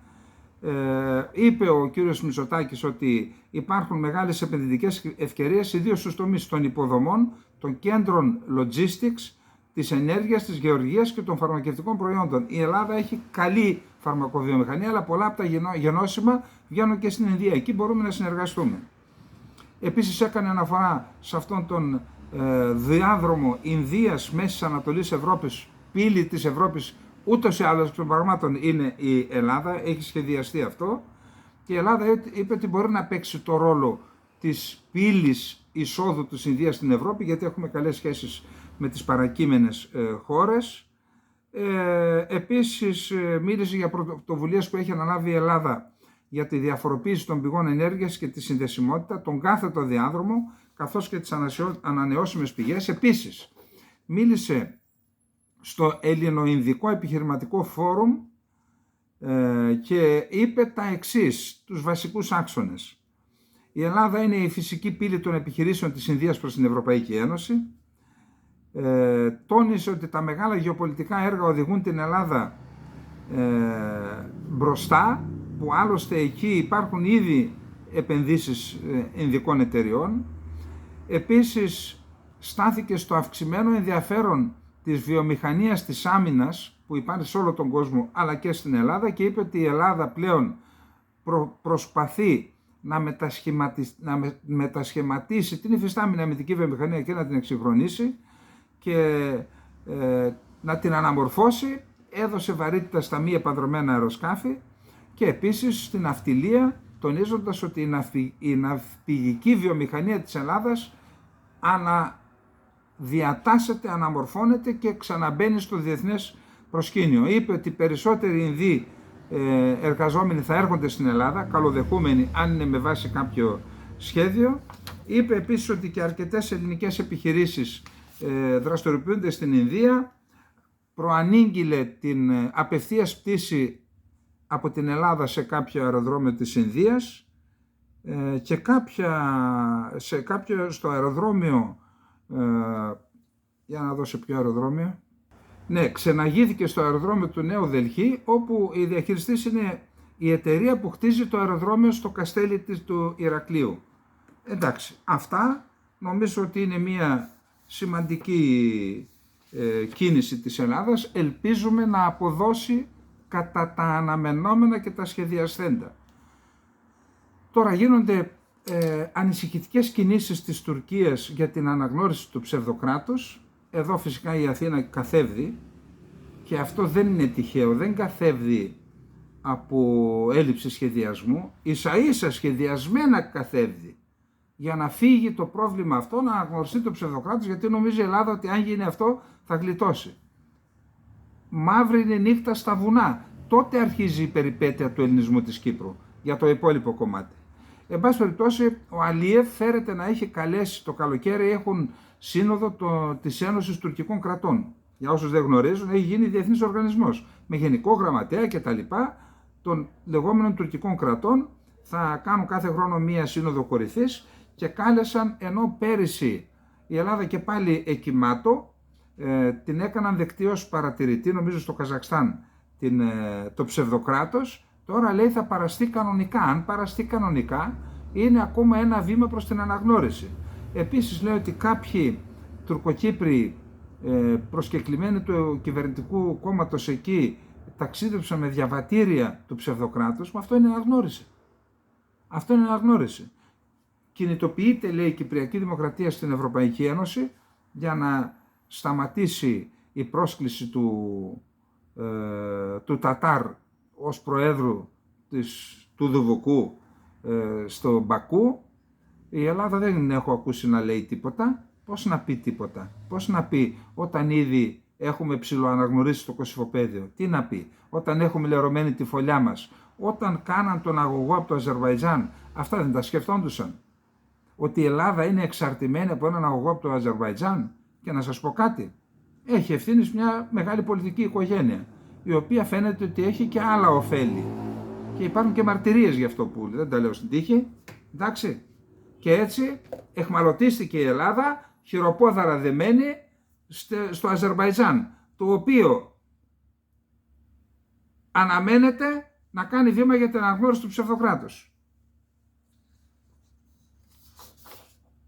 [SPEAKER 1] Είπε ο κύριος Μητσοτάκης ότι υπάρχουν μεγάλες επενδυτικές ευκαιρίες ιδίως στους τομείς των υποδομών, των κέντρων logistics, της ενέργειας, της γεωργίας και των φαρμακευτικών προϊόντων. Η Ελλάδα έχει καλή φαρμακοβιομηχανία, αλλά πολλά από τα γενώσιμα βγαίνουν και στην Ινδία. Εκεί μπορούμε να συνεργαστούμε. Επίσης έκανε αναφορά σε αυτόν τον διάδρομο Ινδίας Μέσης Ανατολής Ευρώπης, πύλη της Ευρώπης. Ούτως ή άλλως των πραγμάτων είναι η Ελλάδα, έχει σχεδιαστεί αυτό και η Ελλάδα είπε ότι μπορεί να παίξει το ρόλο της πύλης εισόδου της Ινδίας στην Ευρώπη, γιατί έχουμε καλές σχέσεις με τις παρακείμενες χώρες. Επίσης μίλησε για πρωτοβουλίες που έχει αναλάβει η Ελλάδα για τη διαφοροποίηση των πηγών ενέργειας και τη συνδεσιμότητα, τον κάθετο διάδρομο, καθώς και τις ανανεώσιμες πηγές. Επίσης μίλησε στο Ελληνοινδικό Επιχειρηματικό Φόρουμ και είπε τα εξής, τους βασικούς άξονες. Η Ελλάδα είναι η φυσική πύλη των επιχειρήσεων της Ινδίας προς την Ευρωπαϊκή Ένωση. Τόνισε ότι τα μεγάλα γεωπολιτικά έργα οδηγούν την Ελλάδα μπροστά, που άλλωστε εκεί υπάρχουν ήδη επενδύσεις ινδικών εταιριών. Επίσης στάθηκε στο αυξημένο ενδιαφέρον της βιομηχανίας της άμυνας που υπάρχει σε όλο τον κόσμο αλλά και στην Ελλάδα, και είπε ότι η Ελλάδα πλέον προσπαθεί να μετασχηματίσει την υφιστάμενη αμυντική βιομηχανία και να την εξυγχρονίσει και να την αναμορφώσει. Έδωσε βαρύτητα στα μη επανδρωμένα αεροσκάφη και επίσης στην ναυτιλία, τονίζοντας ότι η ναυπηγική βιομηχανία της Ελλάδας αναδιατάσσεται, αναμορφώνεται και ξαναμπαίνει στο διεθνές προσκήνιο. Είπε ότι περισσότεροι Ινδοί εργαζόμενοι θα έρχονται στην Ελλάδα, καλοδεχούμενοι αν είναι με βάση κάποιο σχέδιο. Είπε επίσης ότι και αρκετές ελληνικές επιχειρήσεις δραστηριοποιούνται στην Ινδία. Προανήγγειλε την απευθείας πτήση από την Ελλάδα σε κάποιο αεροδρόμιο της Ινδίας και στο αεροδρόμιο, για να δω σε ποιο αεροδρόμιο, ναι, ξεναγήθηκε στο αεροδρόμιο του Νέου Δελχή, όπου η διαχειριστής είναι η εταιρεία που χτίζει το αεροδρόμιο στο καστέλι του Ηρακλείου. Εντάξει, αυτά νομίζω ότι είναι μια σημαντική κίνηση της Ελλάδας. Ελπίζουμε να αποδώσει κατά τα αναμενόμενα και τα σχεδιασθέντα. Τώρα γίνονται ανησυχητικές κινήσεις της Τουρκίας για την αναγνώριση του ψευδοκράτους. Εδώ φυσικά η Αθήνα καθεύδει, και αυτό δεν είναι τυχαίο, δεν καθεύδει από έλλειψη σχεδιασμού, ίσα-ίσα σχεδιασμένα καθεύδει για να φύγει το πρόβλημα αυτό, να αναγνωριστεί το ψευδοκράτος, γιατί νομίζει η Ελλάδα ότι αν γίνει αυτό θα γλιτώσει. Μαύρη είναι νύχτα στα βουνά. Τότε αρχίζει η περιπέτεια του ελληνισμού της Κύπρου για το υπόλοιπο κομμάτι. Εν πάση περιπτώσει, ο Αλίεφ φέρεται να έχει καλέσει το καλοκαίρι, έχουν σύνοδο της Ένωσης Τουρκικών Κρατών. Για όσους δεν γνωρίζουν, έχει γίνει διεθνής οργανισμός με γενικό γραμματέα κτλ. Των λεγόμενων τουρκικών κρατών. Θα κάνουν κάθε χρόνο μία σύνοδο κορυφής και κάλεσαν, ενώ πέρυσι η Ελλάδα και πάλι εκκυμάτω, την έκαναν δεκτή ως παρατηρητή, νομίζω στο Καζακστάν, το ψευδοκράτος. Τώρα λέει θα παραστεί κανονικά. Αν παραστεί κανονικά, είναι ακόμα ένα βήμα προς την αναγνώριση. Επίσης λέει ότι κάποιοι Τουρκοκύπριοι προσκεκλημένοι του κυβερνητικού κόμματος εκεί ταξίδεψαν με διαβατήρια του ψευδοκράτους. Αυτό είναι αναγνώριση. Αυτό είναι αναγνώριση. Κινητοποιείται, λέει, η Κυπριακή Δημοκρατία στην Ευρωπαϊκή Ένωση για να σταματήσει η πρόσκληση του Τατάρ ως προέδρου του Δουβουκού στο Μπακού. Η Ελλάδα δεν έχω ακούσει να λέει τίποτα. Πώς να πει τίποτα, πώς να πει όταν ήδη έχουμε ψιλοαναγνωρίσει το Κωσυφοπαίδιο, τι να πει, όταν έχουμε λερωμένη τη φωλιά μας, όταν κάναν τον αγωγό από το Αζερβαϊτζάν, αυτά δεν τα σκεφτόντουσαν, ότι η Ελλάδα είναι εξαρτημένη από έναν αγωγό από το Αζερβαϊτζάν? Και να σας πω κάτι, έχει ευθύνη μια μεγάλη πολιτική οικογένεια, η οποία φαίνεται ότι έχει και άλλα ωφέλη και υπάρχουν και μαρτυρίες γι' αυτό που δεν τα λέω στην τύχη, εντάξει. Και έτσι εχμαλωτίστηκε η Ελλάδα, χειροπόδαρα δεμένη στο Αζερβαϊτζάν, το οποίο αναμένεται να κάνει βήμα για την αναγνώριση του ψευδοκράτους.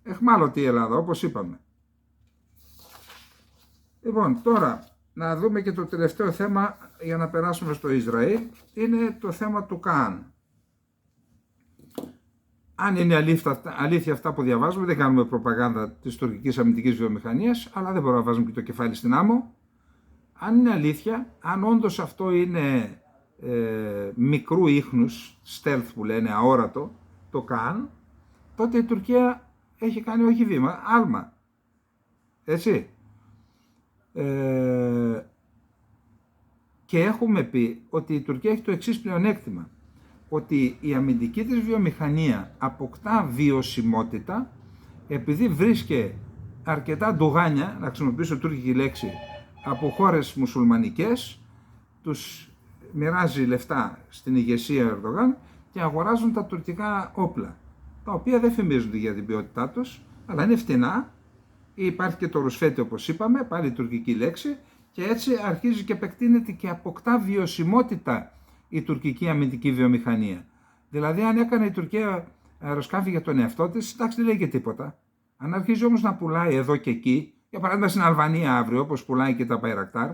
[SPEAKER 1] Εχμάλωτη η Ελλάδα, όπως είπαμε. Λοιπόν, τώρα να δούμε και το τελευταίο θέμα για να περάσουμε στο Ισραήλ, είναι το θέμα του Καάν. Αν είναι αλήθεια αυτά που διαβάζουμε, δεν κάνουμε προπαγάνδα της τουρκικής αμυντικής βιομηχανίας, αλλά δεν μπορούμε να βάζουμε και το κεφάλι στην άμμο. Αν είναι αλήθεια, αν όντως αυτό είναι μικρού ίχνους, stealth που λένε, αόρατο, το Καάν, τότε η Τουρκία έχει κάνει όχι βήμα, άλμα. Έτσι. Και έχουμε πει ότι η Τουρκία έχει το εξής πλεονέκτημα, ότι η αμυντική της βιομηχανία αποκτά βιωσιμότητα επειδή βρίσκει αρκετά ντουγάνια, να χρησιμοποιήσω τουρκική λέξη, από χώρες μουσουλμανικές, τους μοιράζει λεφτά στην ηγεσία Ερντογάν και αγοράζουν τα τουρκικά όπλα, τα οποία δεν φημίζονται για την ποιότητά τους, αλλά είναι φτηνά. Υπάρχει και το ρουσφέτη, όπως είπαμε, πάλι η τουρκική λέξη, και έτσι αρχίζει και επεκτείνεται και αποκτά βιωσιμότητα η τουρκική αμυντική βιομηχανία. Δηλαδή, αν έκανε η Τουρκία αεροσκάφη για τον εαυτό της, εντάξει, δεν λέει και τίποτα. Αν αρχίζει όμως να πουλάει εδώ και εκεί, για παράδειγμα στην Αλβανία αύριο, όπως πουλάει και τα Μπαϊρακτάρ,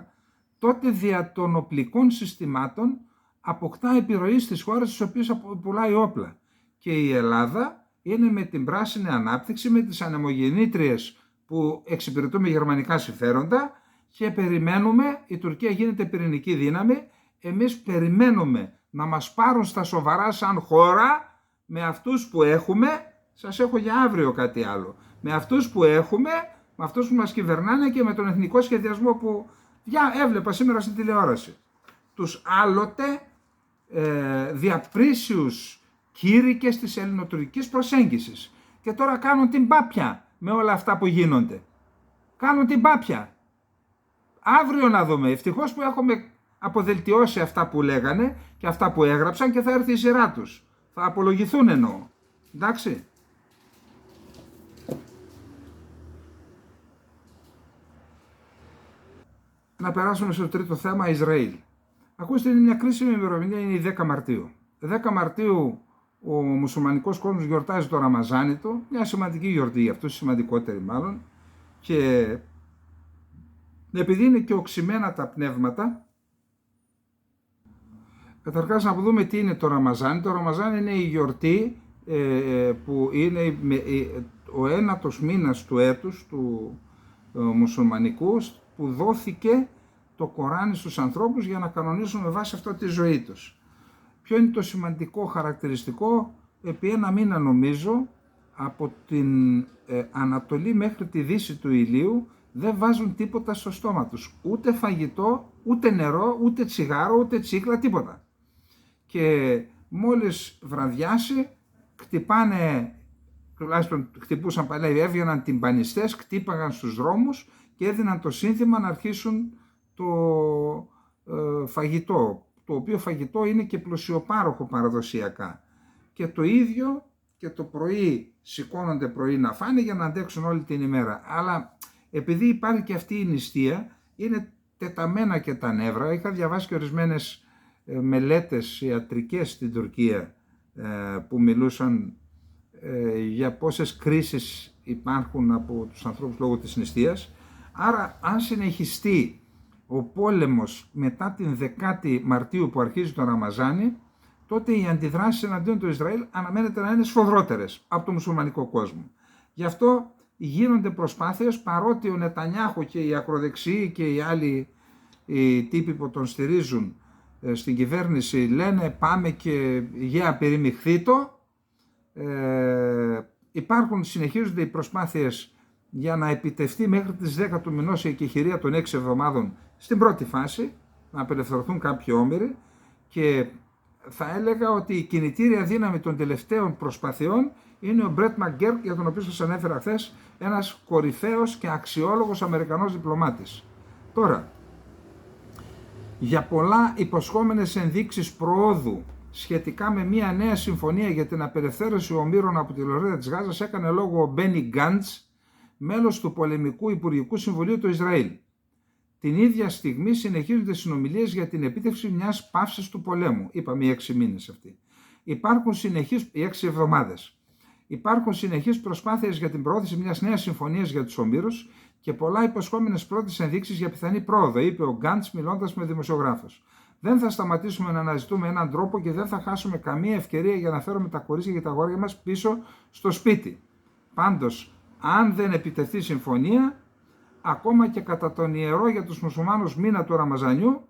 [SPEAKER 1] τότε δια των οπλικών συστημάτων αποκτά επιρροή στις χώρες στις οποίες πουλάει όπλα. Και η Ελλάδα είναι με την πράσινη ανάπτυξη, με τις ανεμογεννήτριες που εξυπηρετούν με γερμανικά συμφέροντα, και περιμένουμε, η Τουρκία γίνεται πυρηνική δύναμη, εμείς περιμένουμε να μας πάρουν στα σοβαρά σαν χώρα με αυτούς που έχουμε. Σας έχω για αύριο κάτι άλλο. Με αυτούς που έχουμε, με αυτούς που μας κυβερνάνε και με τον εθνικό σχεδιασμό που έβλεπα σήμερα στην τηλεόραση. Τους άλλοτε διαπρίσιους κήρυκες της ελληνοτουρκικής προσέγγισης. Και τώρα κάνουν την πάπια με όλα αυτά που γίνονται. Κάνουν την πάπια. Αύριο να δούμε. Ευτυχώς που έχουμε αποδελτιώσει αυτά που λέγανε και αυτά που έγραψαν, και θα έρθει η σειρά τους. Θα απολογηθούν εννοώ. Εντάξει. Να περάσουμε στο τρίτο θέμα, Ισραήλ. Ακούστε, είναι μια κρίσιμη ημερομηνία, είναι η 10 Μαρτίου. 10 Μαρτίου ο μουσουλμανικός κόσμος γιορτάζει το Ραμαζάνι του, μια σημαντική γιορτή για αυτούς, σημαντικότερη μάλλον, και επειδή είναι και οξυμένα τα πνεύματα, καταρχάς να δούμε τι είναι το Ραμαζάνι. Το Ραμαζάνι είναι η γιορτή που είναι ο ένατος μήνας του έτους του μουσουλμανικού, που δόθηκε το Κοράνι στους ανθρώπους για να κανονίσουν με βάση αυτό τη ζωή τους. Ποιο είναι το σημαντικό χαρακτηριστικό? Επί ένα μήνα, νομίζω, από την Ανατολή μέχρι τη Δύση του ηλίου δεν βάζουν τίποτα στο στόμα τους. Ούτε φαγητό, ούτε νερό, ούτε τσιγάρο, ούτε τσίκλα, τίποτα. Και μόλις βραδιάσει, χτυπάνε, τουλάχιστον χτυπούσαν παλιά, έβγαιναν τυμπανιστές, χτύπαγαν στους δρόμους και έδιναν το σύνθημα να αρχίσουν το φαγητό, το οποίο φαγητό είναι και πλουσιοπάροχο παραδοσιακά. Και το ίδιο και το πρωί, σηκώνονται πρωί να φάνε για να αντέξουν όλη την ημέρα. Αλλά επειδή υπάρχει και αυτή η νηστεία, είναι τεταμένα και τα νεύρα. Είχα διαβάσει και ορισμένες μελέτες ιατρικές στην Τουρκία που μιλούσαν για πόσες κρίσεις υπάρχουν από τους ανθρώπους λόγω της νηστείας. Άρα, αν συνεχιστεί ο πόλεμος μετά την 10η Μαρτίου που αρχίζει το Ραμαζάνι, τότε οι αντιδράσεις εναντίον του Ισραήλ αναμένεται να είναι σφοδρότερες από το μουσουλμανικό κόσμο. Γι' αυτό γίνονται προσπάθειες, παρότι ο Νετανιάχου και οι ακροδεξιοί και οι άλλοι οι τύποι που τον στηρίζουν στην κυβέρνηση λένε πάμε και περιμιχθήτο, συνεχίζονται οι προσπάθειες για να επιτευχθεί μέχρι τις 10 του μηνός η εκεχηρία των 6 εβδομάδων στην πρώτη φάση, να απελευθερωθούν κάποιοι όμηροι, και θα έλεγα ότι η κινητήρια δύναμη των τελευταίων προσπαθειών είναι ο Μπρετ Μακγκέρκ, για τον οποίο σας ανέφερα χθες, ένας κορυφαίος και αξιόλογος Αμερικανός διπλωμάτης. Τώρα, για πολλά υποσχόμενες ενδείξεις προόδου σχετικά με μια νέα συμφωνία για την απελευθέρωση ομήρων από τη λωρίδα της Γάζας έκανε λόγο ο Μπένι Γκάντς, μέλος του Πολεμικού Υπουργικού Συμβουλίου του Ισραήλ. Την ίδια στιγμή συνεχίζονται συνομιλίες για την επίτευξη μιας παύσης του πολέμου. Είπαμε οι 6 μήνες αυτοί. Υπάρχουν συνεχείς, οι 6 εβδομάδες. Υπάρχουν συνεχείς προσπάθειες για την προώθηση μιας νέας συμφωνίας για τους ομήρους και πολλά υποσχόμενες πρώτες ενδείξεις για πιθανή πρόοδο, είπε ο Γκάντς μιλώντας με δημοσιογράφους. Δεν θα σταματήσουμε να αναζητούμε έναν τρόπο και δεν θα χάσουμε καμία ευκαιρία για να φέρουμε τα κορίτσια και τα αγόρια μας πίσω στο σπίτι. Πάντως, αν δεν επιτευχθεί συμφωνία, ακόμα και κατά τον ιερό για τους μουσουλμάνους μήνα του Ραμαζανιού,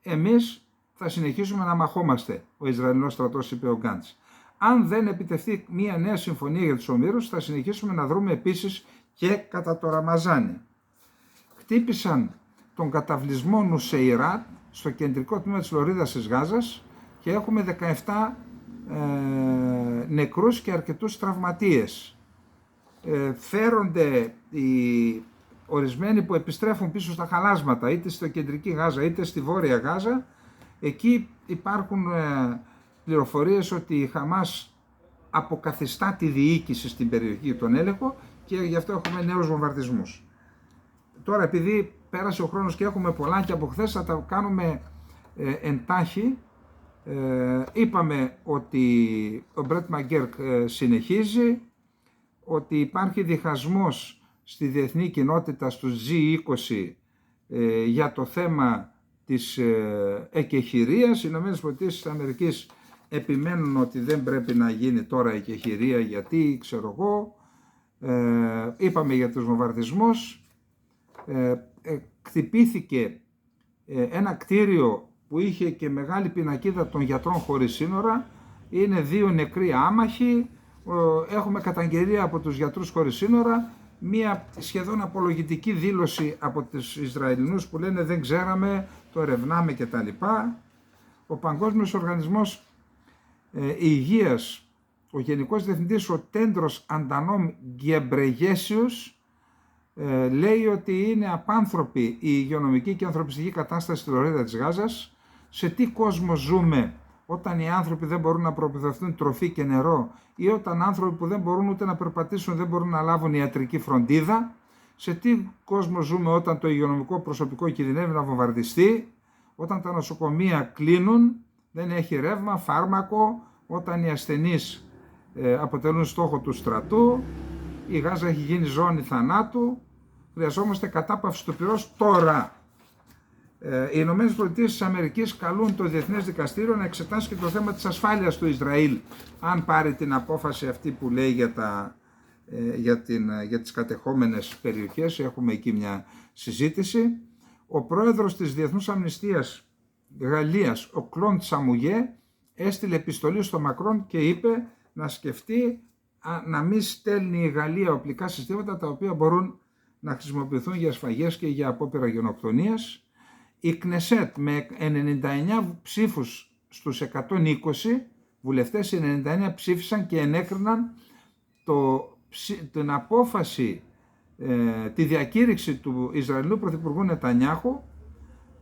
[SPEAKER 1] εμείς θα συνεχίσουμε να μαχόμαστε, ο Ισραηλινός στρατός, είπε ο Γκάντς. Αν δεν επιτευχθεί μια νέα συμφωνία για τους ομήρους, θα συνεχίσουμε να δρούμε επίσης και κατά το Ραμαζάνι. Χτύπησαν τον καταβλισμό Νουσεϊράτ στο κεντρικό τμήμα της λωρίδας της Γάζας και έχουμε 17 νεκρούς και αρκετούς τραυματίες. Φέρονται ορισμένοι που επιστρέφουν πίσω στα χαλάσματα, είτε στο κεντρική Γάζα είτε στη βόρεια Γάζα, εκεί υπάρχουν πληροφορίες ότι η Χαμάς αποκαθιστά τη διοίκηση στην περιοχή, τον έλεγχο, και γι' αυτό έχουμε νέους βομβαρδισμούς. Τώρα, επειδή πέρασε ο χρόνος και έχουμε πολλά και από χθες, θα τα κάνουμε εντάχει. Είπαμε ότι ο Μπρετ Μαγκέρκ συνεχίζει, ότι υπάρχει διχασμός στη διεθνή κοινότητα στους G20 για το θέμα της εκεχηρίας. Οι ΗΠΑ επιμένουν ότι δεν πρέπει να γίνει τώρα εκεχηρία, γιατί ξέρω εγώ. Είπαμε για τους βομβαρδισμούς. Χτυπήθηκε ένα κτίριο που είχε και μεγάλη πινακίδα των γιατρών χωρίς σύνορα. Είναι 2 νεκροί άμαχοι. Έχουμε καταγγελία από τους γιατρούς χωρίς σύνορα. Μία σχεδόν απολογητική δήλωση από τους Ισραηλινούς που λένε δεν ξέραμε, το ερευνάμε κτλ. Ο Παγκόσμιος Οργανισμός Υγείας, ο Γενικός Διευθυντής, ο Τέντρος Αντανόμ Γκεμπρεγέσιους, λέει ότι είναι απάνθρωπη η υγειονομική και ανθρωπιστική κατάσταση στη λωρίδα της Γάζας. Σε τι κόσμο ζούμε όταν οι άνθρωποι δεν μπορούν να προμηθευτούν τροφή και νερό, ή όταν άνθρωποι που δεν μπορούν ούτε να περπατήσουν δεν μπορούν να λάβουν ιατρική φροντίδα? Σε τι κόσμο ζούμε όταν το υγειονομικό προσωπικό κινδυνεύει να βομβαρδιστεί, όταν τα νοσοκομεία κλείνουν, δεν έχει ρεύμα, φάρμακο, όταν οι ασθενείς αποτελούν στόχο του στρατού, η Γάζα έχει γίνει ζώνη θανάτου, χρειαζόμαστε κατάπαυση του πυρός τώρα. Οι ΗΠΑ καλούν το Διεθνές Δικαστήριο να εξετάσει και το θέμα της ασφάλειας του Ισραήλ, αν πάρει την απόφαση αυτή που λέει για τις κατεχόμενες περιοχές. Έχουμε εκεί μια συζήτηση. Ο πρόεδρος της Διεθνούς Αμνηστίας Γαλλίας, ο Κλοντ Σαμουγέ, έστειλε επιστολή στο Μακρόν και είπε να σκεφτεί να μην στέλνει η Γαλλία οπλικά συστήματα τα οποία μπορούν να χρησιμοποιηθούν για σφαγές και για απόπειρα γενοκτονίας. Η Κνεσέτ με 99 ψήφους στους 120 βουλευτές, οι 99 ψήφισαν και ενέκριναν την απόφαση, τη διακήρυξη του Ισραηλού Πρωθυπουργού Νετανιάχου,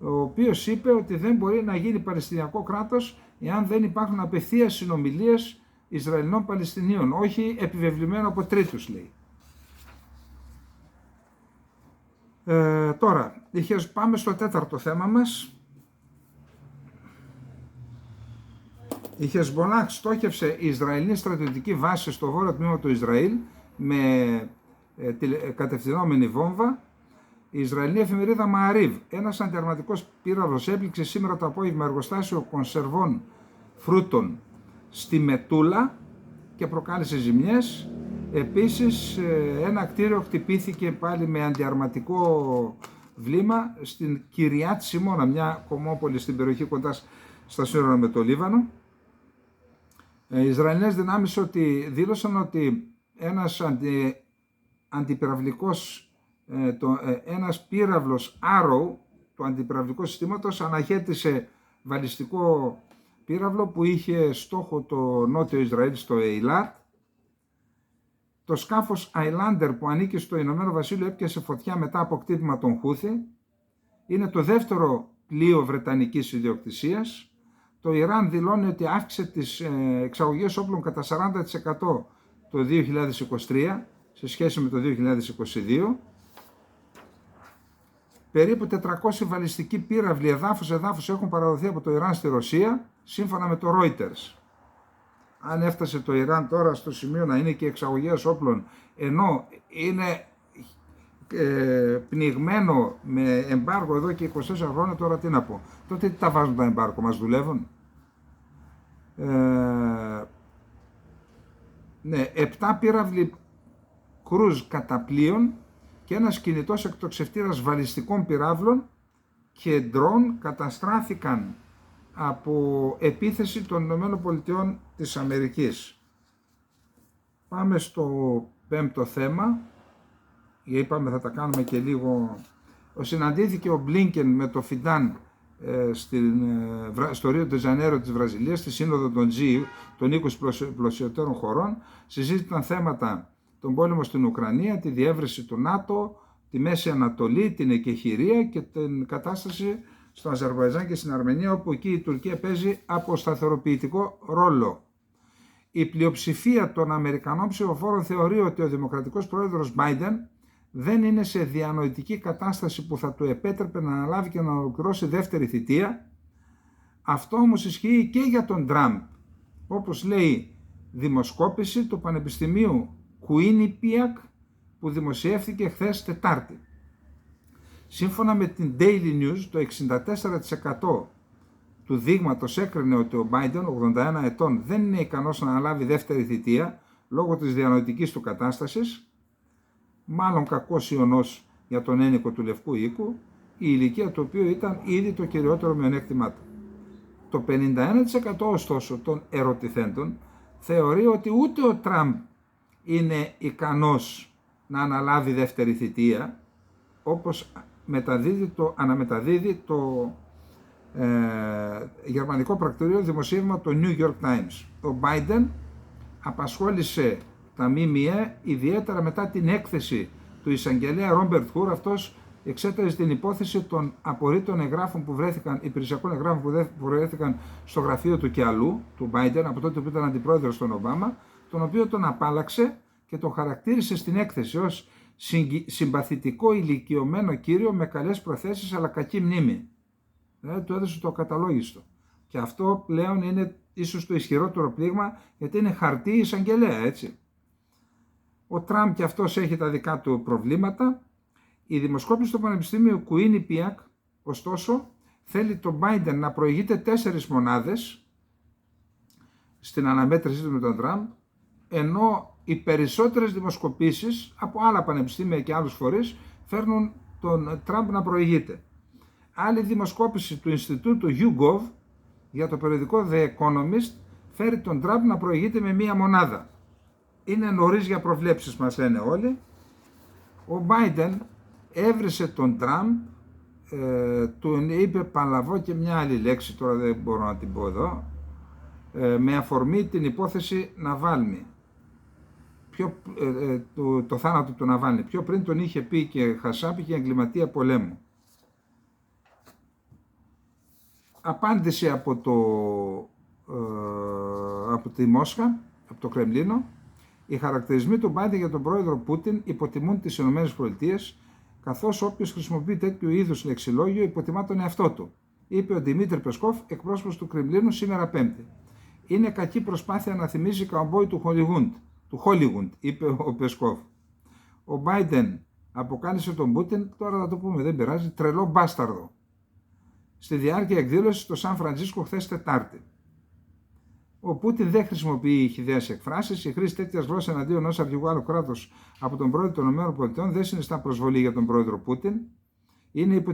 [SPEAKER 1] ο οποίος είπε ότι δεν μπορεί να γίνει Παλαιστινιακό κράτος εάν δεν υπάρχουν απευθείας συνομιλίες Ισραηλινών Παλαιστινίων, όχι επιβεβλημένο από τρίτους, λέει. Τώρα, πάμε στο τέταρτο θέμα μας. Η Χεσμπολάχ στόχευσε η Ισραηλινή στρατιωτική βάση στο βόρειο τμήμα του Ισραήλ με κατευθυνόμενη βόμβα. Η Ισραηλινή εφημερίδα Μααρίβ, ένας αντιαρματικός πύραυλος έπληξε σήμερα το απόγευμα εργοστάσιο κονσερβών φρούτων στη Μετούλα και προκάλεσε ζημιές. Επίσης, ένα κτίριο χτυπήθηκε πάλι με αντιαρματικό βλήμα στην Κυριάτ Σιμώνα, μια κομμόπολη στην περιοχή κοντά στα σύνορα με το Λίβανο. Οι Ισραηλινές δυνάμεις δήλωσαν ότι ένας αντιπυραυλικός, ένας πύραυλος Arrow του αντιπυραυλικού συστήματος αναχέτησε βαλιστικό πύραυλο που είχε στόχο το νότιο Ισραήλ στο Ειλάτ. Το σκάφος Islander που ανήκει στο Ηνωμένο Βασίλειο έπιασε φωτιά μετά από χτύπημα των Χούθη. Είναι το δεύτερο πλοίο βρετανικής ιδιοκτησίας. Το Ιράν δηλώνει ότι αύξησε τις εξαγωγές όπλων κατά 40% το 2023 σε σχέση με το 2022. Περίπου 400 βαλιστικοί πύραυλοι εδάφους έχουν παραδοθεί από το Ιράν στη Ρωσία, σύμφωνα με το Reuters. Αν έφτασε το Ιράν τώρα στο σημείο να είναι και εξαγωγές όπλων, ενώ είναι πνιγμένο με εμπάργο εδώ και 24 χρόνια, τώρα τι να πω. Τότε τι τα βάζουν τα εμπάργο, μας δουλεύουν? Ναι, 7 πύραυλοι κρούζ καταπλοίων και ένας κινητός εκτοξευτήρας βαλιστικών πυράβλων και ντρόν καταστράφηκαν από επίθεση των Ηνωμένων Πολιτειών της Αμερικής. Πάμε στο πέμπτο θέμα. Είπαμε θα τα κάνουμε και λίγο. Συναντήθηκε ο Μπλίνκεν με το Φιντάν στο Ρίο ντε Ζανέιρο της Βραζιλίας, στη σύνοδο των G, των 20 πλουσιότερων χωρών. Συζήτησαν θέματα, τον πόλεμο στην Ουκρανία, τη διεύρυνση του ΝΑΤΟ, τη Μέση Ανατολή, την εκεχηρία και την κατάσταση στο Αζερβαϊτζάν και στην Αρμενία, όπου εκεί η Τουρκία παίζει αποσταθεροποιητικό ρόλο. Η πλειοψηφία των Αμερικανών ψηφοφόρων θεωρεί ότι ο δημοκρατικός πρόεδρος Biden δεν είναι σε διανοητική κατάσταση που θα του επέτρεπε να αναλάβει και να ολοκληρώσει δεύτερη θητεία. Αυτό όμως ισχύει και για τον Τραμπ, όπως λέει δημοσκόπηση του Πανεπιστημίου Quinnipiac που δημοσιεύθηκε χθες Τετάρτη. Σύμφωνα με την Daily News, το 64% του δείγματος έκρινε ότι ο Biden, 81 ετών, δεν είναι ικανός να αναλάβει δεύτερη θητεία λόγω της διανοητικής του κατάστασης, μάλλον κακός ιονός για τον ένικο του Λευκού Οίκου, η ηλικία του οποίου ήταν ήδη το κυριότερο μειονέκτημά του. Το 51% ωστόσο των ερωτηθέντων θεωρεί ότι ούτε ο Τραμπ είναι ικανός να αναλάβει δεύτερη θητεία, όπως αναμεταδίδει το γερμανικό πρακτορείο δημοσίευμα το New York Times. Ο Biden απασχόλησε τα ΜΜΕ ιδιαίτερα μετά την έκθεση του εισαγγελέα Ρόμπερτ Χουρ. Αυτός εξέταζε την υπόθεση των απορρίτων εγγράφων που βρέθηκαν, υπηρεσιακών εγγράφων που βρέθηκαν στο γραφείο του και αλλού, του Biden, από τότε που ήταν αντιπρόεδρος των Ομπάμα, τον οποίο τον απάλαξε και τον χαρακτήρισε στην έκθεση ως συμπαθητικό ηλικιωμένο κύριο με καλές προθέσεις αλλά κακή μνήμη. Του έδωσε το ακαταλόγιστο. Και αυτό πλέον είναι ίσως το ισχυρότερο πλήγμα, γιατί είναι χαρτί εισαγγελέα, έτσι. Ο Τραμπ και αυτός έχει τα δικά του προβλήματα. Η δημοσκόπηση του Πανεπιστήμιου Quinnipiac, ωστόσο, θέλει τον Biden να προηγείται 4 μονάδες στην αναμέτρησή του με τον Τραμπ, ενώ οι περισσότερες δημοσκοπήσεις από άλλα πανεπιστήμια και άλλους φορείς φέρνουν τον Τραμπ να προηγείται. Άλλη δημοσκόπηση του Ινστιτούτου YouGov για το περιοδικό The Economist φέρει τον Τραμπ να προηγείται με 1 μονάδα. Είναι νωρίς για προβλέψεις, μας λένε όλοι. Ο Biden έβρισε τον Τραμπ, του είπε παλαβό και μια άλλη λέξη, τώρα δεν μπορώ να την πω εδώ, με αφορμή την υπόθεση Ναβάλνη, το θάνατο του Ναβάλνη. Πιο πριν τον είχε πει και Χασάπη και εγκληματία πολέμου. Απάντηση από τη Μόσχα, από το Κρεμλίνο. Οι χαρακτηρισμοί του Biden για τον πρόεδρο Πούτιν υποτιμούν τις ΗΠΑ, καθώς όποιος χρησιμοποιεί τέτοιου είδους λεξιλόγιο υποτιμά τον εαυτό του, είπε ο Δημήτρη Πεσκόφ, εκπρόσωπος του Κρεμλίνου, σήμερα Πέμπτη. Είναι κακή προσπάθεια να θυμίζει καουμπόι του Hollywood, είπε ο Πεσκόφ. Ο Biden αποκάλυψε τον Πούτιν, τώρα θα το πούμε, δεν πειράζει, τρελό μπάσταρδο, στη διάρκεια εκδήλωσης στο Σαν Φραντζίσκο χθες Τετάρτη. Ο Πούτιν δεν χρησιμοποιεί χυδαίες εκφράσεις. Η χρήση τέτοιας γλώσσας εναντίον ενός αρχηγού άλλου κράτους από τον πρόεδρο των ΗΠΑ δεν συνιστά προσβολή για τον πρόεδρο Πούτιν. Είναι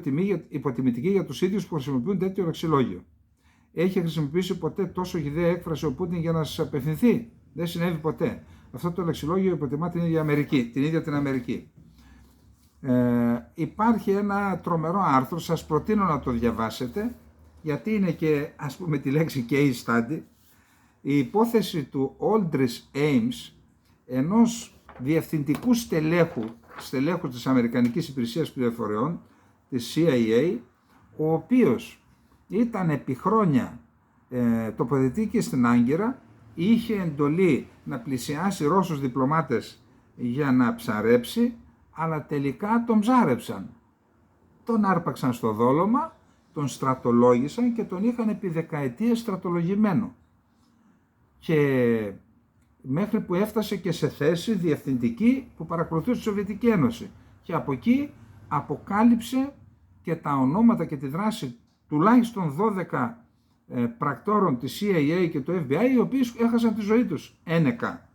[SPEAKER 1] υποτιμητική για τους ίδιους που χρησιμοποιούν τέτοιο λεξιλόγιο. Έχει χρησιμοποιήσει ποτέ τόσο χυδαία έκφραση ο Πούτιν για να σας απευθυνθεί? Δεν συνέβη ποτέ. Αυτό το λεξιλόγιο υποτιμά την ίδια την Αμερική. Υπάρχει ένα τρομερό άρθρο, σας προτείνω να το διαβάσετε, γιατί είναι και, ας πούμε, τη λέξη case study. Η υπόθεση του Aldrich Ames, ενός διευθυντικού στελέχου της Αμερικανικής Υπηρεσίας Πληροφοριών, της CIA, ο οποίος ήταν επί χρόνια τοποθετήκε στην Άγκυρα, είχε εντολή να πλησιάσει Ρώσους διπλωμάτες για να ψαρέψει, αλλά τελικά τον ψάρεψαν. Τον άρπαξαν στο δόλωμα, τον στρατολόγησαν και τον είχαν επί δεκαετίες στρατολογημένο. Και μέχρι που έφτασε και σε θέση διευθυντική που παρακολουθούσε τη Σοβιετική Ένωση. Και από εκεί αποκάλυψε και τα ονόματα και τη δράση τουλάχιστον 12 πρακτόρων της CIA και του FBI, οι οποίοι έχασαν τη ζωή τους ένεκα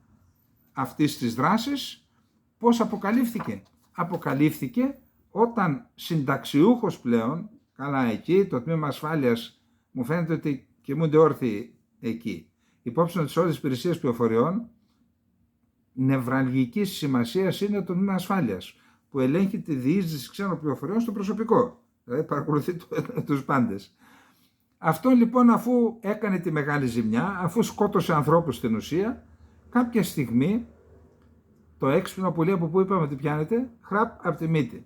[SPEAKER 1] αυτής της δράσης. Πώς αποκαλύφθηκε? Αποκαλύφθηκε όταν συνταξιούχος πλέον, καλά εκεί, το τμήμα ασφάλειας μου φαίνεται ότι κοιμούνται όρθιοι εκεί, υπόψη της όλης της υπηρεσίας πληροφοριών, νευραλγικής σημασίας είναι το τμήμα ασφάλειας, που ελέγχει τη διείσδυση ξένων πληροφοριών στο προσωπικό, δηλαδή παρακολουθεί τους πάντες. Αυτό λοιπόν, αφού έκανε τη μεγάλη ζημιά, αφού σκότωσε ανθρώπους στην ουσία, κάποια στιγμή το έξυπνο πουλί από που είπαμε ότι πιάνεται, χραπ από τη μύτη.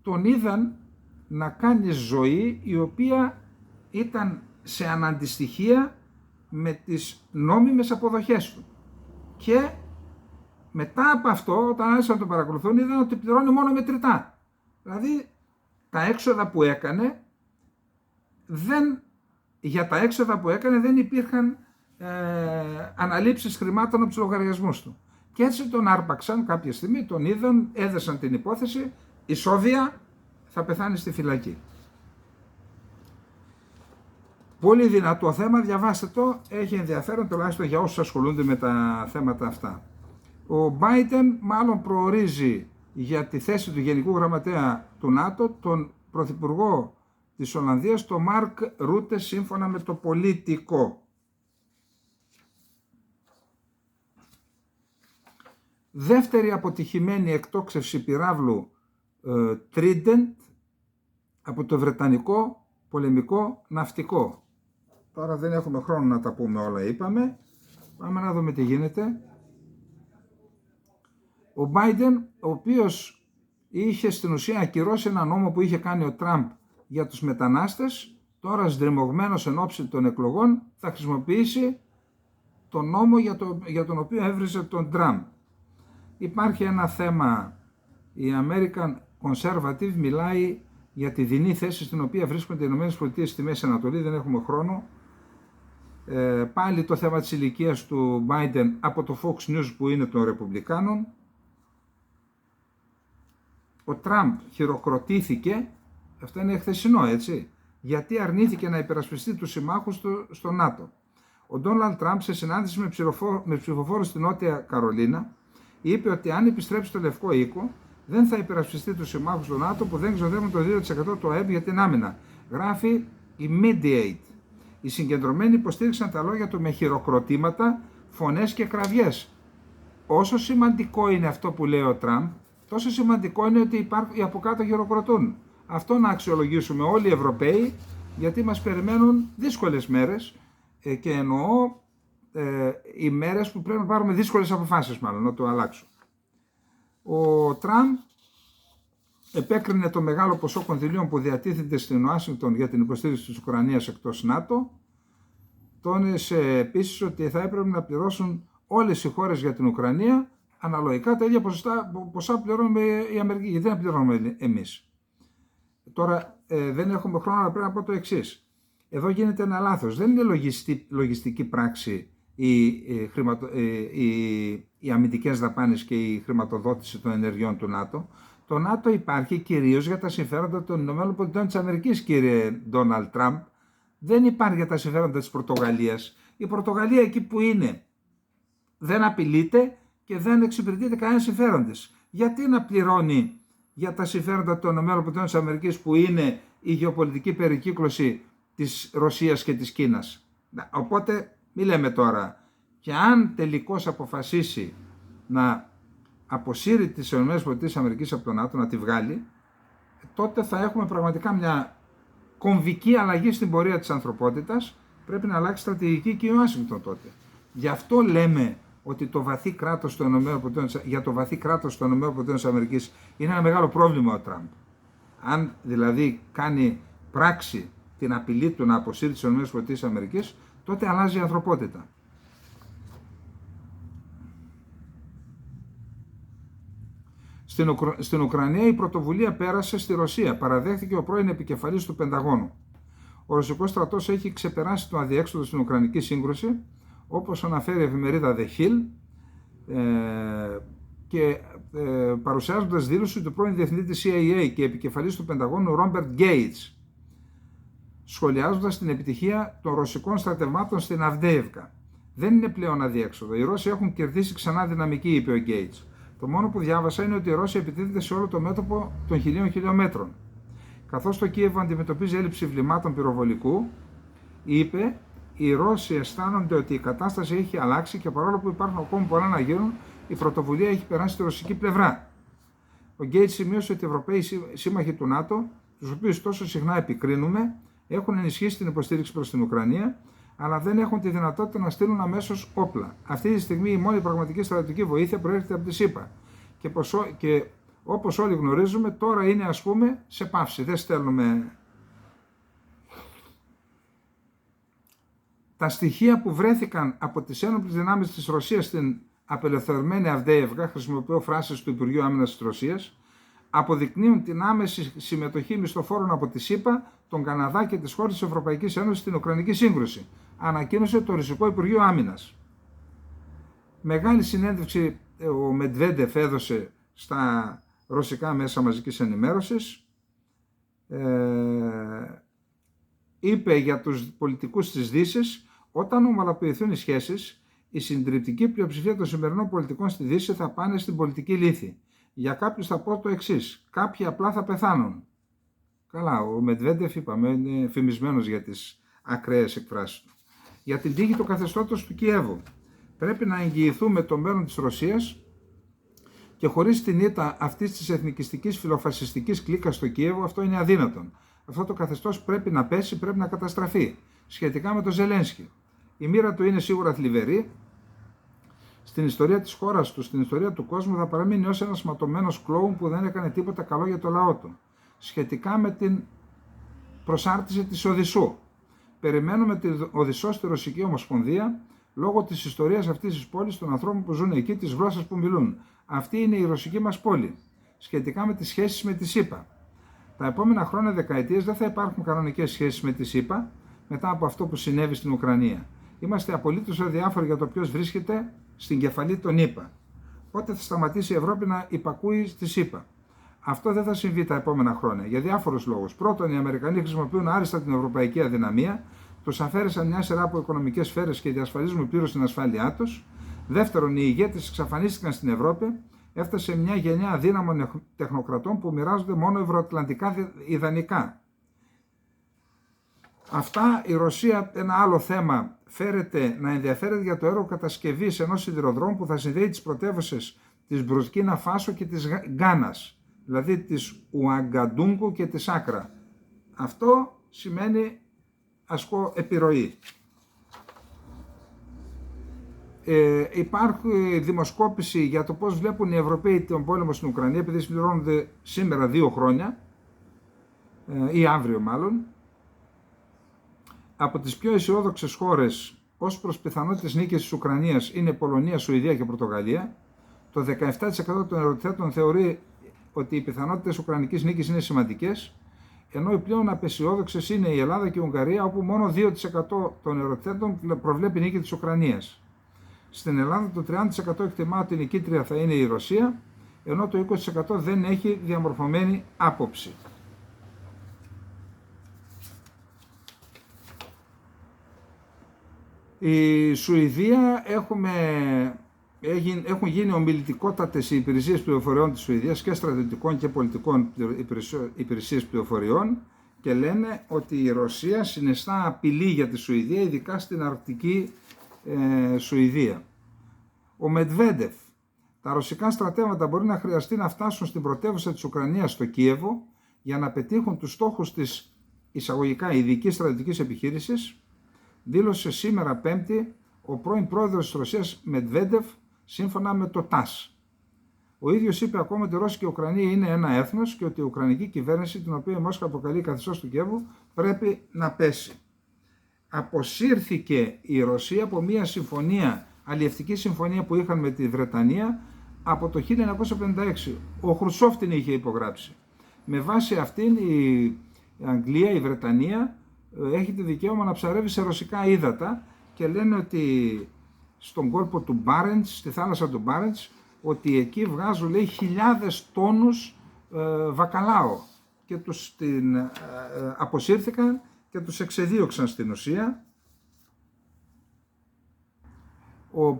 [SPEAKER 1] Τον είδαν να κάνει ζωή η οποία ήταν σε αναντιστοιχεία με τις νόμιμες αποδοχές του. Και μετά από αυτό, όταν άρχισαν να το παρακολουθούν, είδαν ότι πληρώνει μόνο μετρητά. Δηλαδή, τα έξοδα που έκανε, για τα έξοδα που έκανε δεν υπήρχαν αναλήψεις χρημάτων από τους λογαριασμούς του. Και έτσι τον άρπαξαν κάποια στιγμή, τον είδαν, έδεσαν την υπόθεση, ισόβια, θα πεθάνει στη φυλακή. Πολύ δυνατό θέμα, διαβάστε το, έχει ενδιαφέρον τουλάχιστον για όσους ασχολούνται με τα θέματα αυτά. Ο Biden μάλλον προορίζει για τη θέση του Γενικού Γραμματέα του ΝΑΤΟ τον Πρωθυπουργό της Ολλανδίας, τον Μαρκ Ρούτε, σύμφωνα με το Πολίτικο. Δεύτερη αποτυχημένη εκτόξευση πυράβλου Trident από το Βρετανικό πολεμικό ναυτικό. Τώρα δεν έχουμε χρόνο να τα πούμε όλα, είπαμε. Πάμε να δούμε τι γίνεται. Ο Biden, ο οποίος είχε στην ουσία ακυρώσει ένα νόμο που είχε κάνει ο Τραμπ για τους μετανάστες, τώρα σδριμωγμένος εν ώψη των εκλογών θα χρησιμοποιήσει τον νόμο για τον οποίο έβριζε τον Τραμπ. Υπάρχει ένα θέμα, η American Conservative μιλάει για τη δεινή θέση στην οποία βρίσκονται οι ΗΠΑ στη Μέση Ανατολή, δεν έχουμε χρόνο. Πάλι το θέμα της ηλικίας του Biden από το Fox News που είναι των Ρεπουμπλικάνων. Ο Τραμπ χειροκροτήθηκε, αυτό είναι χθεσινό έτσι, γιατί αρνήθηκε να υπερασπιστεί τους συμμάχους του στο ΝΑΤΟ. Ο Ντόναλντ Τραμπ σε συνάντηση με ψηφοφόρους στη Νότια Καρολίνα είπε ότι αν επιστρέψει στο Λευκό Οίκο δεν θα υπερασπιστεί τους συμμάχους του ΝΑΤΟ που δεν ξοδεύουν το 2% του ΑΕΠ για την άμυνα. Γράφει immediate. Οι συγκεντρωμένοι υποστήριξαν τα λόγια του με χειροκροτήματα, φωνές και κραυγές. Όσο σημαντικό είναι αυτό που λέει ο Τραμπ, τόσο σημαντικό είναι ότι οι από κάτω χειροκροτούν. Αυτό να αξιολογήσουμε όλοι οι Ευρωπαίοι, γιατί μας περιμένουν δύσκολες μέρες και εννοώ οι μέρες που πρέπει να πάρουμε δύσκολες αποφάσεις, μάλλον να το αλλάξω. Ο Τραμπ επέκρινε το μεγάλο ποσό κονδυλίων που διατίθεται στην Ουάσιγκτον για την υποστήριξη της Ουκρανίας εκτός ΝΑΤΟ. Τόνισε επίσης ότι θα έπρεπε να πληρώσουν όλες οι χώρες για την Ουκρανία αναλογικά τα ίδια ποσά πληρώνουμε η Αμερική. Γιατί να πληρώνουμε εμείς? Τώρα δεν έχουμε χρόνο, αλλά πρέπει να πω το εξής. Εδώ γίνεται ένα λάθος. Δεν είναι λογιστική πράξη οι αμυντικές δαπάνες και η χρηματοδότηση των ενεργειών του ΝΑΤΟ. Το ΝΑΤΟ υπάρχει κυρίως για τα συμφέροντα των ΗΠΑ, κύριε Ντόναλντ Τραμπ. Δεν υπάρχει για τα συμφέροντα της Πορτογαλίας. Η Πορτογαλία εκεί που είναι δεν απειλείται και δεν εξυπηρετείται κανένα συμφέρον της. Γιατί να πληρώνει για τα συμφέροντα των ΗΠΑ που είναι η γεωπολιτική περικύκλωση της Ρωσίας και της Κίνας? Οπότε μη λέμε τώρα. Και αν τελικώς αποφασίσει να αποσύρει τις ΗΠΑ από το ΝΑΤΟ, να τη βγάλει, τότε θα έχουμε πραγματικά μια κομβική αλλαγή στην πορεία της ανθρωπότητας. Πρέπει να αλλάξει στρατηγική και η Ουάσιγκτον τότε. Γι' αυτό λέμε ότι το βαθύ κράτος για το βαθύ κράτος των ΗΠΑ είναι ένα μεγάλο πρόβλημα ο Τραμπ. Αν δηλαδή κάνει πράξη την απειλή του να αποσύρει τις ΗΠΑ, τότε αλλάζει η ανθρωπότητα. Στην Ουκρανία η πρωτοβουλία πέρασε στη Ρωσία, παραδέχθηκε ο πρώην επικεφαλής του Πενταγώνου. Ο ρωσικός στρατός έχει ξεπεράσει το αδιέξοδο στην Ουκρανική σύγκρουση, όπως αναφέρει η εφημερίδα The Hill, και παρουσιάζοντας δήλωση του πρώην διευθυντή της CIA και επικεφαλής του Πενταγώνου Ρόμπερτ Γκέιτς, σχολιάζοντας την επιτυχία των ρωσικών στρατευμάτων στην Αυντέιβκα. Δεν είναι πλέον αδιέξοδο. Οι Ρώσοι έχουν κερδίσει ξανά δυναμική, είπε ο Γκέιτς. Το μόνο που διάβασα είναι ότι η Ρώσια επιτίθεται σε όλο το μέτωπο των 1.000 χιλιόμετρων. Καθώς το Κίεβο αντιμετωπίζει έλλειψη βλημάτων πυροβολικού, είπε, οι Ρώσοι αισθάνονται ότι η κατάσταση έχει αλλάξει και παρόλο που υπάρχουν ακόμη πολλά να γίνουν, η πρωτοβουλία έχει περάσει στη ρωσική πλευρά. Ο Γκέιτς σημείωσε ότι οι Ευρωπαίοι σύμμαχοι του ΝΑΤΟ, τους οποίους τόσο συχνά επικρίνουμε, έχουν ενισχύσει την υποστήριξη προς την Ουκρανία, αλλά δεν έχουν τη δυνατότητα να στείλουν αμέσως όπλα. Αυτή τη στιγμή η μόνη πραγματική στρατιωτική βοήθεια προέρχεται από τη ΣΥΠΑ. Και όπως όλοι γνωρίζουμε, τώρα είναι, ας πούμε, σε παύση. Δεν στέλνουμε. Τα στοιχεία που βρέθηκαν από τις ένοπλες δυνάμεις της Ρωσίας στην απελευθερωμένη Αυδέιευκα, χρησιμοποιώ φράσεις του Υπουργείου Άμυνας της Ρωσίας, αποδεικνύουν την άμεση συμμετοχή μισθοφόρων από τη ΣΥΠΑ, τον Καναδά και τις χώρες της Ευρωπαϊκής Ένωσης στην Ουκρανική σύγκρουση, ανακοίνωσε το Ρωσικό Υπουργείο Άμυνας. Μεγάλη συνέντευξη ο Μετβέντεφ έδωσε στα ρωσικά μέσα μαζικής ενημέρωσης. Είπε για τους πολιτικούς της Δύσης, όταν ομαλοποιηθούν οι σχέσεις, η συντριπτική πλειοψηφία των σημερινών πολιτικών στη Δύση θα πάνε στην πολιτική λύθη. Για κάποιους θα πω το εξής: κάποιοι απλά θα πεθάνουν. Καλά, ο Μετβέντεφ, είπαμε, είναι φημισμένος για τις ακραίες εκφράσεις του. Για την τύχη του καθεστώτος του Κιέβου. Πρέπει να εγγυηθούμε το μέλλον της Ρωσίας και χωρίς την ήττα αυτής της εθνικιστικής φιλοφασιστικής κλίκας στο Κιέβο, αυτό είναι αδύνατον. Αυτό το καθεστώς πρέπει να πέσει, πρέπει να καταστραφεί. Σχετικά με τον Ζελένσκι. Η μοίρα του είναι σίγουρα θλιβερή. Στην ιστορία της χώρας του, στην ιστορία του κόσμου, θα παραμείνει ως ένας ματωμένος κλόουν που δεν έκανε τίποτα καλό για το λαό του. Σχετικά με την προσάρτηση της Οδυσσού. Περιμένουμε την Οδυσσό στη Ρωσική Ομοσπονδία λόγω της ιστορίας αυτής της πόλης, των ανθρώπων που ζουν εκεί, της γλώσσας που μιλούν. Αυτή είναι η ρωσική μας πόλη. Σχετικά με τις σχέσεις με τη ΣΥΠΑ. Τα επόμενα χρόνια, δεκαετίες, δεν θα υπάρχουν κανονικές σχέσεις με τη ΣΥΠΑ μετά από αυτό που συνέβη στην Ουκρανία. Είμαστε απολύτως αδιάφοροι για το ποιος βρίσκεται στην κεφαλή των ΗΠΑ. Πότε θα σταματήσει η Ευρώπη να υπακούει στη ΣΥΠΑ? Αυτό δεν θα συμβεί τα επόμενα χρόνια για διάφορους λόγους. Πρώτον, οι Αμερικανοί χρησιμοποιούν άριστα την ευρωπαϊκή αδυναμία, τους αφαίρεσαν μια σειρά από οικονομικές σφαίρες και διασφαλίζουν πλήρως την ασφάλειά τους. Δεύτερον, οι ηγέτες εξαφανίστηκαν στην Ευρώπη. Έφτασε μια γενιά αδύναμων τεχνοκρατών που μοιράζονται μόνο ευρωατλαντικά ιδανικά. Αυτά. Η Ρωσία, ένα άλλο θέμα, φέρεται να ενδιαφέρεται για το έργο κατασκευής ενός σιδηροδρόμου που θα συνδέει τις πρωτεύουσες της Μπουρκίνα Φάσο και της Γκάνας, δηλαδή της Ουαγκαντούγκου και της Άκρα. Αυτό σημαίνει ασκώ επιρροή. Υπάρχει δημοσκόπηση για το πώς βλέπουν οι Ευρωπαίοι τον πόλεμο στην Ουκρανία, επειδή συμπληρώνονται σήμερα 2 χρόνια, ή αύριο μάλλον. Από τις πιο αισιόδοξες χώρες ως προς πιθανότητες νίκης της Ουκρανίας είναι Πολωνία, Σουηδία και Πορτογαλία. Το 17% των ερωτηθέτων θεωρεί ότι οι πιθανότητες ουκρανικής νίκης είναι σημαντικές, ενώ οι πλέον απεσιόδοξες είναι η Ελλάδα και η Ουγγαρία, όπου μόνο 2% των ερωτηθέτων προβλέπει νίκη της Ουκρανίας. Στην Ελλάδα το 30% εκτιμά ότι η νικήτρια θα είναι η Ρωσία, ενώ το 20% δεν έχει διαμορφωμένη άποψη. Η Σουηδία έχουν γίνει ομιλητικότατες οι υπηρεσίες πληροφοριών της Σουηδίας και στρατιωτικών και πολιτικών υπηρεσίες πληροφοριών και λένε ότι η Ρωσία συνιστά απειλή για τη Σουηδία, ειδικά στην αρκτική Σουηδία. Ο Μετβέντεφ: τα ρωσικά στρατεύματα μπορεί να χρειαστεί να φτάσουν στην πρωτεύουσα της Ουκρανίας, στο Κίεβο, για να πετύχουν τους στόχους της εισαγωγικά ειδικής στρατιωτικής επιχείρησης, δήλωσε σήμερα Πέμπτη ο πρώην πρόεδρος της Ρωσίας Μετβέντεφ, σύμφωνα με το ΤΑΣ. Ο ίδιος είπε ακόμα ότι η Ρώσοι και η Ουκρανία είναι ένα έθνος και ότι η Ουκρανική κυβέρνηση, την οποία η Μόσχα αποκαλεί καθεστώς του Κιέβου, πρέπει να πέσει. Αποσύρθηκε η Ρωσία από μια συμφωνία, αλλιευτική συμφωνία που είχαν με τη Βρετανία από το 1956. Ο Χρουσόφ την είχε υπογράψει. Με βάση αυτήν η Αγγλία, η Βρετανία, έχει το δικαίωμα να ψαρεύει σε ρωσικά ύδατα και λένε ότι στον κόλπο του Μπάρεντς, στη θάλασσα του Μπάρεντς, ότι εκεί βγάζουν, λέει, χιλιάδες τόνους βακαλάο και τους αποσύρθηκαν και τους εξεδίωξαν στην ουσία. Ο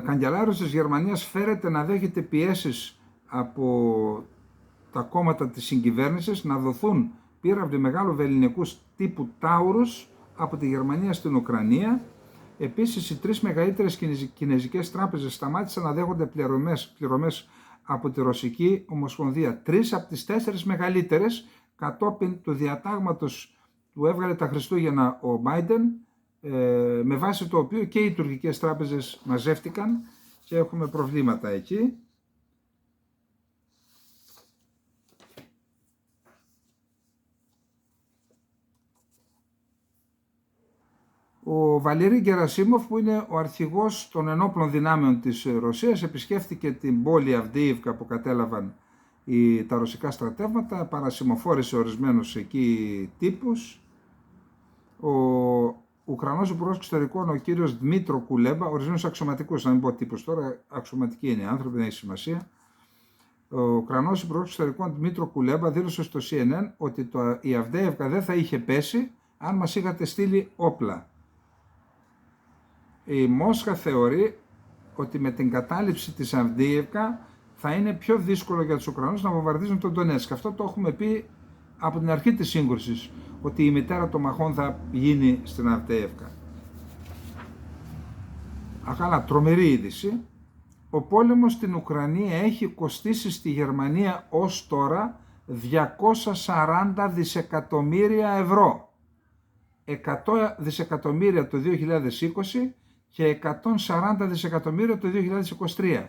[SPEAKER 1] καγκελάριος της Γερμανίας φέρεται να δέχεται πιέσεις από τα κόμματα της συγκυβέρνησης να δοθούν πύραυλοι μεγάλου βελληνικούς τύπου Τάουρους από τη Γερμανία στην Ουκρανία. Επίσης, οι 3 μεγαλύτερες κινεζικές τράπεζες σταμάτησαν να δέχονται πληρωμές από τη Ρωσική Ομοσπονδία. 3 από τις 4 μεγαλύτερες, κατόπιν του διατάγματος που έβγαλε τα Χριστούγεννα ο Biden, με βάση το οποίο και οι τουρκικές τράπεζες μαζεύτηκαν και έχουμε προβλήματα εκεί. Ο Βαλερί Γκερασίμοφ, που είναι ο αρχηγός των ενόπλων δυνάμεων της Ρωσίας, επισκέφθηκε την πόλη Αυντίιβκα που κατέλαβαν τα ρωσικά στρατεύματα, παρασημοφόρησε ορισμένους εκεί τύπους. Ο Ουκρανός Υπουργός Εξωτερικών, ο κύριος Δμήτρο Κουλέμπα, ορισμένους αξιωματικούς, να μην πω τύπους τώρα, αξιωματικοί είναι οι άνθρωποι, δεν έχει σημασία. Ο Ουκρανός Υπουργός Εξωτερικών Δμήτρο Κουλέμπα δήλωσε στο CNN ότι η Αυντίιβκα δεν θα είχε πέσει αν μας είχατε στείλει όπλα. Η Μόσχα θεωρεί ότι με την κατάληψη της Αυντίιβκα θα είναι πιο δύσκολο για τους Ουκρανούς να βομβαρδίζουν τον Ντονέτσκ. Αυτό το έχουμε πει από την αρχή της σύγκρουσης, ότι η μητέρα των μαχών θα γίνει στην Αυντίιβκα. Αλλά τρομερή είδηση. Ο πόλεμος στην Ουκρανία έχει κοστίσει στη Γερμανία ως τώρα 240 δισεκατομμύρια ευρώ. 100 δισεκατομμύρια το 2020 και 140 δισεκατομμύρια το 2023.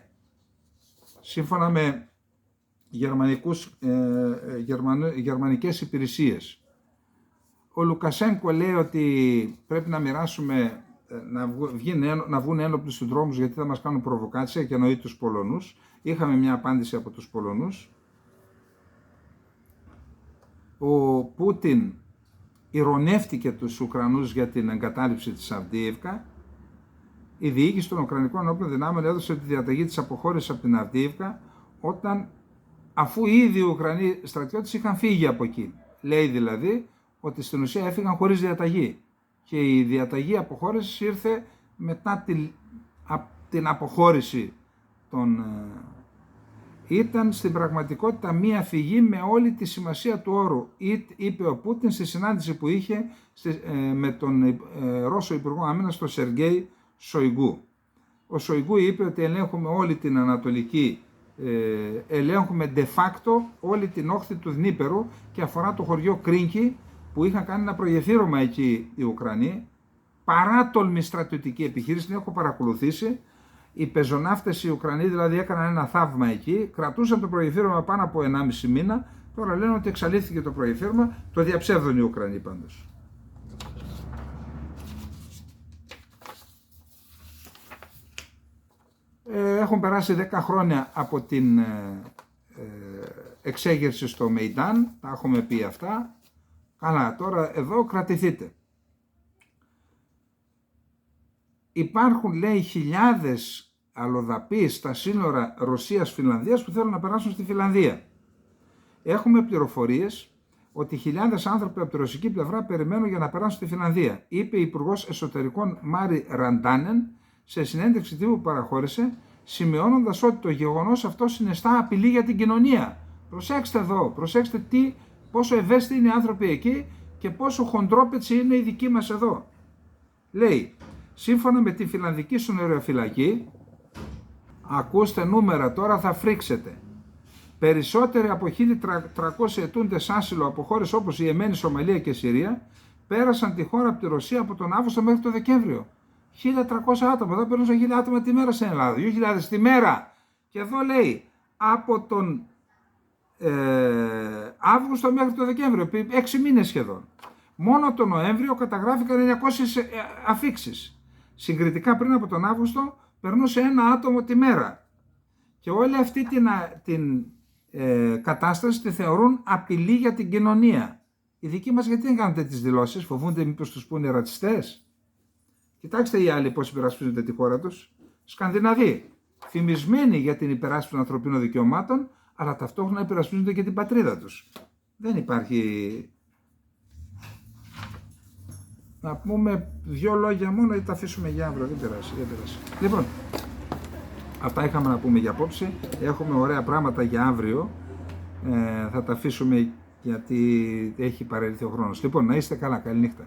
[SPEAKER 1] Σύμφωνα με γερμανικές υπηρεσίες. Ο Λουκασένκο λέει ότι πρέπει να μοιράσουμε, να βγουν ένοπλοι στους δρόμους γιατί θα μας κάνουν προβοκάτσια, και εννοεί τους Πολωνούς. Είχαμε μια απάντηση από τους Πολωνούς. Ο Πούτιν ηρωνεύτηκε τους Ουκρανούς για την εγκατάλειψη της Αυντίιβκα. Η διοίκηση των Ουκρανικών Ενόπλων Δυνάμεων έδωσε τη διαταγή της αποχώρησης από την Αυντίιβκα αφού ήδη οι Ουκρανοί στρατιώτες είχαν φύγει από εκεί. Λέει δηλαδή ότι στην ουσία έφυγαν χωρίς διαταγή. Και η διαταγή αποχώρησης ήρθε μετά την αποχώρηση των... Ήταν στην πραγματικότητα μία φυγή με όλη τη σημασία του όρου, είπε ο Πούτιν στη συνάντηση που είχε με τον Ρώσο Υπουργό Άμυνας, τον Σεργέη Σοϊγκού. Ο Σοϊγκού είπε ότι ελέγχουμε όλη την Ανατολική, ελέγχουμε de facto όλη την όχθη του Δνίπερου και αφορά το χωριό Κρίνκι που είχαν κάνει ένα προγεφύρωμα εκεί οι Ουκρανοί. Παράτολμη στρατιωτική επιχείρηση, την έχω παρακολουθήσει. Οι πεζοναύτες οι Ουκρανοί δηλαδή έκαναν ένα θαύμα εκεί, κρατούσαν το προγεφύρωμα πάνω από 1,5 μήνα, τώρα λένε ότι εξαλείφθηκε το προγεφύρωμα, το διαψεύδουν οι Ουκρανοί πάντως. Έχουν περάσει 10 χρόνια από την εξέγερση στο Μεϊντάν, τα έχουμε πει αυτά. Καλά, τώρα εδώ κρατηθείτε. Υπάρχουν, λέει, χιλιάδες αλλοδαποί στα σύνορα Ρωσίας-Φινλανδίας που θέλουν να περάσουν στη Φινλανδία. Έχουμε πληροφορίες ότι χιλιάδες άνθρωποι από τη ρωσική πλευρά περιμένουν για να περάσουν στη Φινλανδία, είπε η Υπουργός Εσωτερικών Μάρι Ραντάνεν σε συνέντευξη τύπου που παραχώρησε, σημειώνοντας ότι το γεγονός αυτό συνιστά απειλή για την κοινωνία. Προσέξτε εδώ, προσέξτε πόσο ευαίσθητοι είναι οι άνθρωποι εκεί και πόσο χοντρόπετσι είναι οι δικοί μας εδώ. Λέει, σύμφωνα με τη Φιλανδική Συνοριοφυλακή, ακούστε νούμερα τώρα, θα φρίξετε. Περισσότεροι από 1.300 αιτούντες άσυλο από χώρες όπως η Ιεμένη, Σομαλία και Συρία πέρασαν τη χώρα από τη Ρωσία από τον Αύγουστο μέχρι τον Δεκέμβριο. 1.300 άτομα, εδώ περνούσαν 1.000 άτομα τη μέρα στην Ελλάδα, 2.000 τη μέρα. Και εδώ λέει από τον Αύγουστο μέχρι τον Δεκέμβριο, 6 μήνες σχεδόν. Μόνο τον Νοέμβριο καταγράφηκαν 900 αφίξεις. Συγκριτικά πριν από τον Αύγουστο περνούσε ένα άτομο τη μέρα. Και όλη αυτή την κατάσταση τη θεωρούν απειλή για την κοινωνία. Οι δικοί μας γιατί δεν κάνουν τέτοιες δηλώσεις, φοβούνται μήπως τους πούνε ρατσιστές. Κοιτάξτε οι άλλοι πώς υπερασπίζονται τη χώρα τους. Σκανδιναβοί, φημισμένοι για την υπεράσπιση των ανθρωπίνων δικαιωμάτων, αλλά ταυτόχρονα υπερασπίζονται και την πατρίδα τους. Δεν υπάρχει... Να πούμε 2 λόγια μόνο ή τα αφήσουμε για αύριο, δεν πειράζει. Λοιπόν, αυτά είχαμε να πούμε για απόψε. Έχουμε ωραία πράγματα για αύριο. Θα τα αφήσουμε γιατί έχει παρέλθει ο χρόνος. Λοιπόν, να είστε καλά, καλή νύχτα.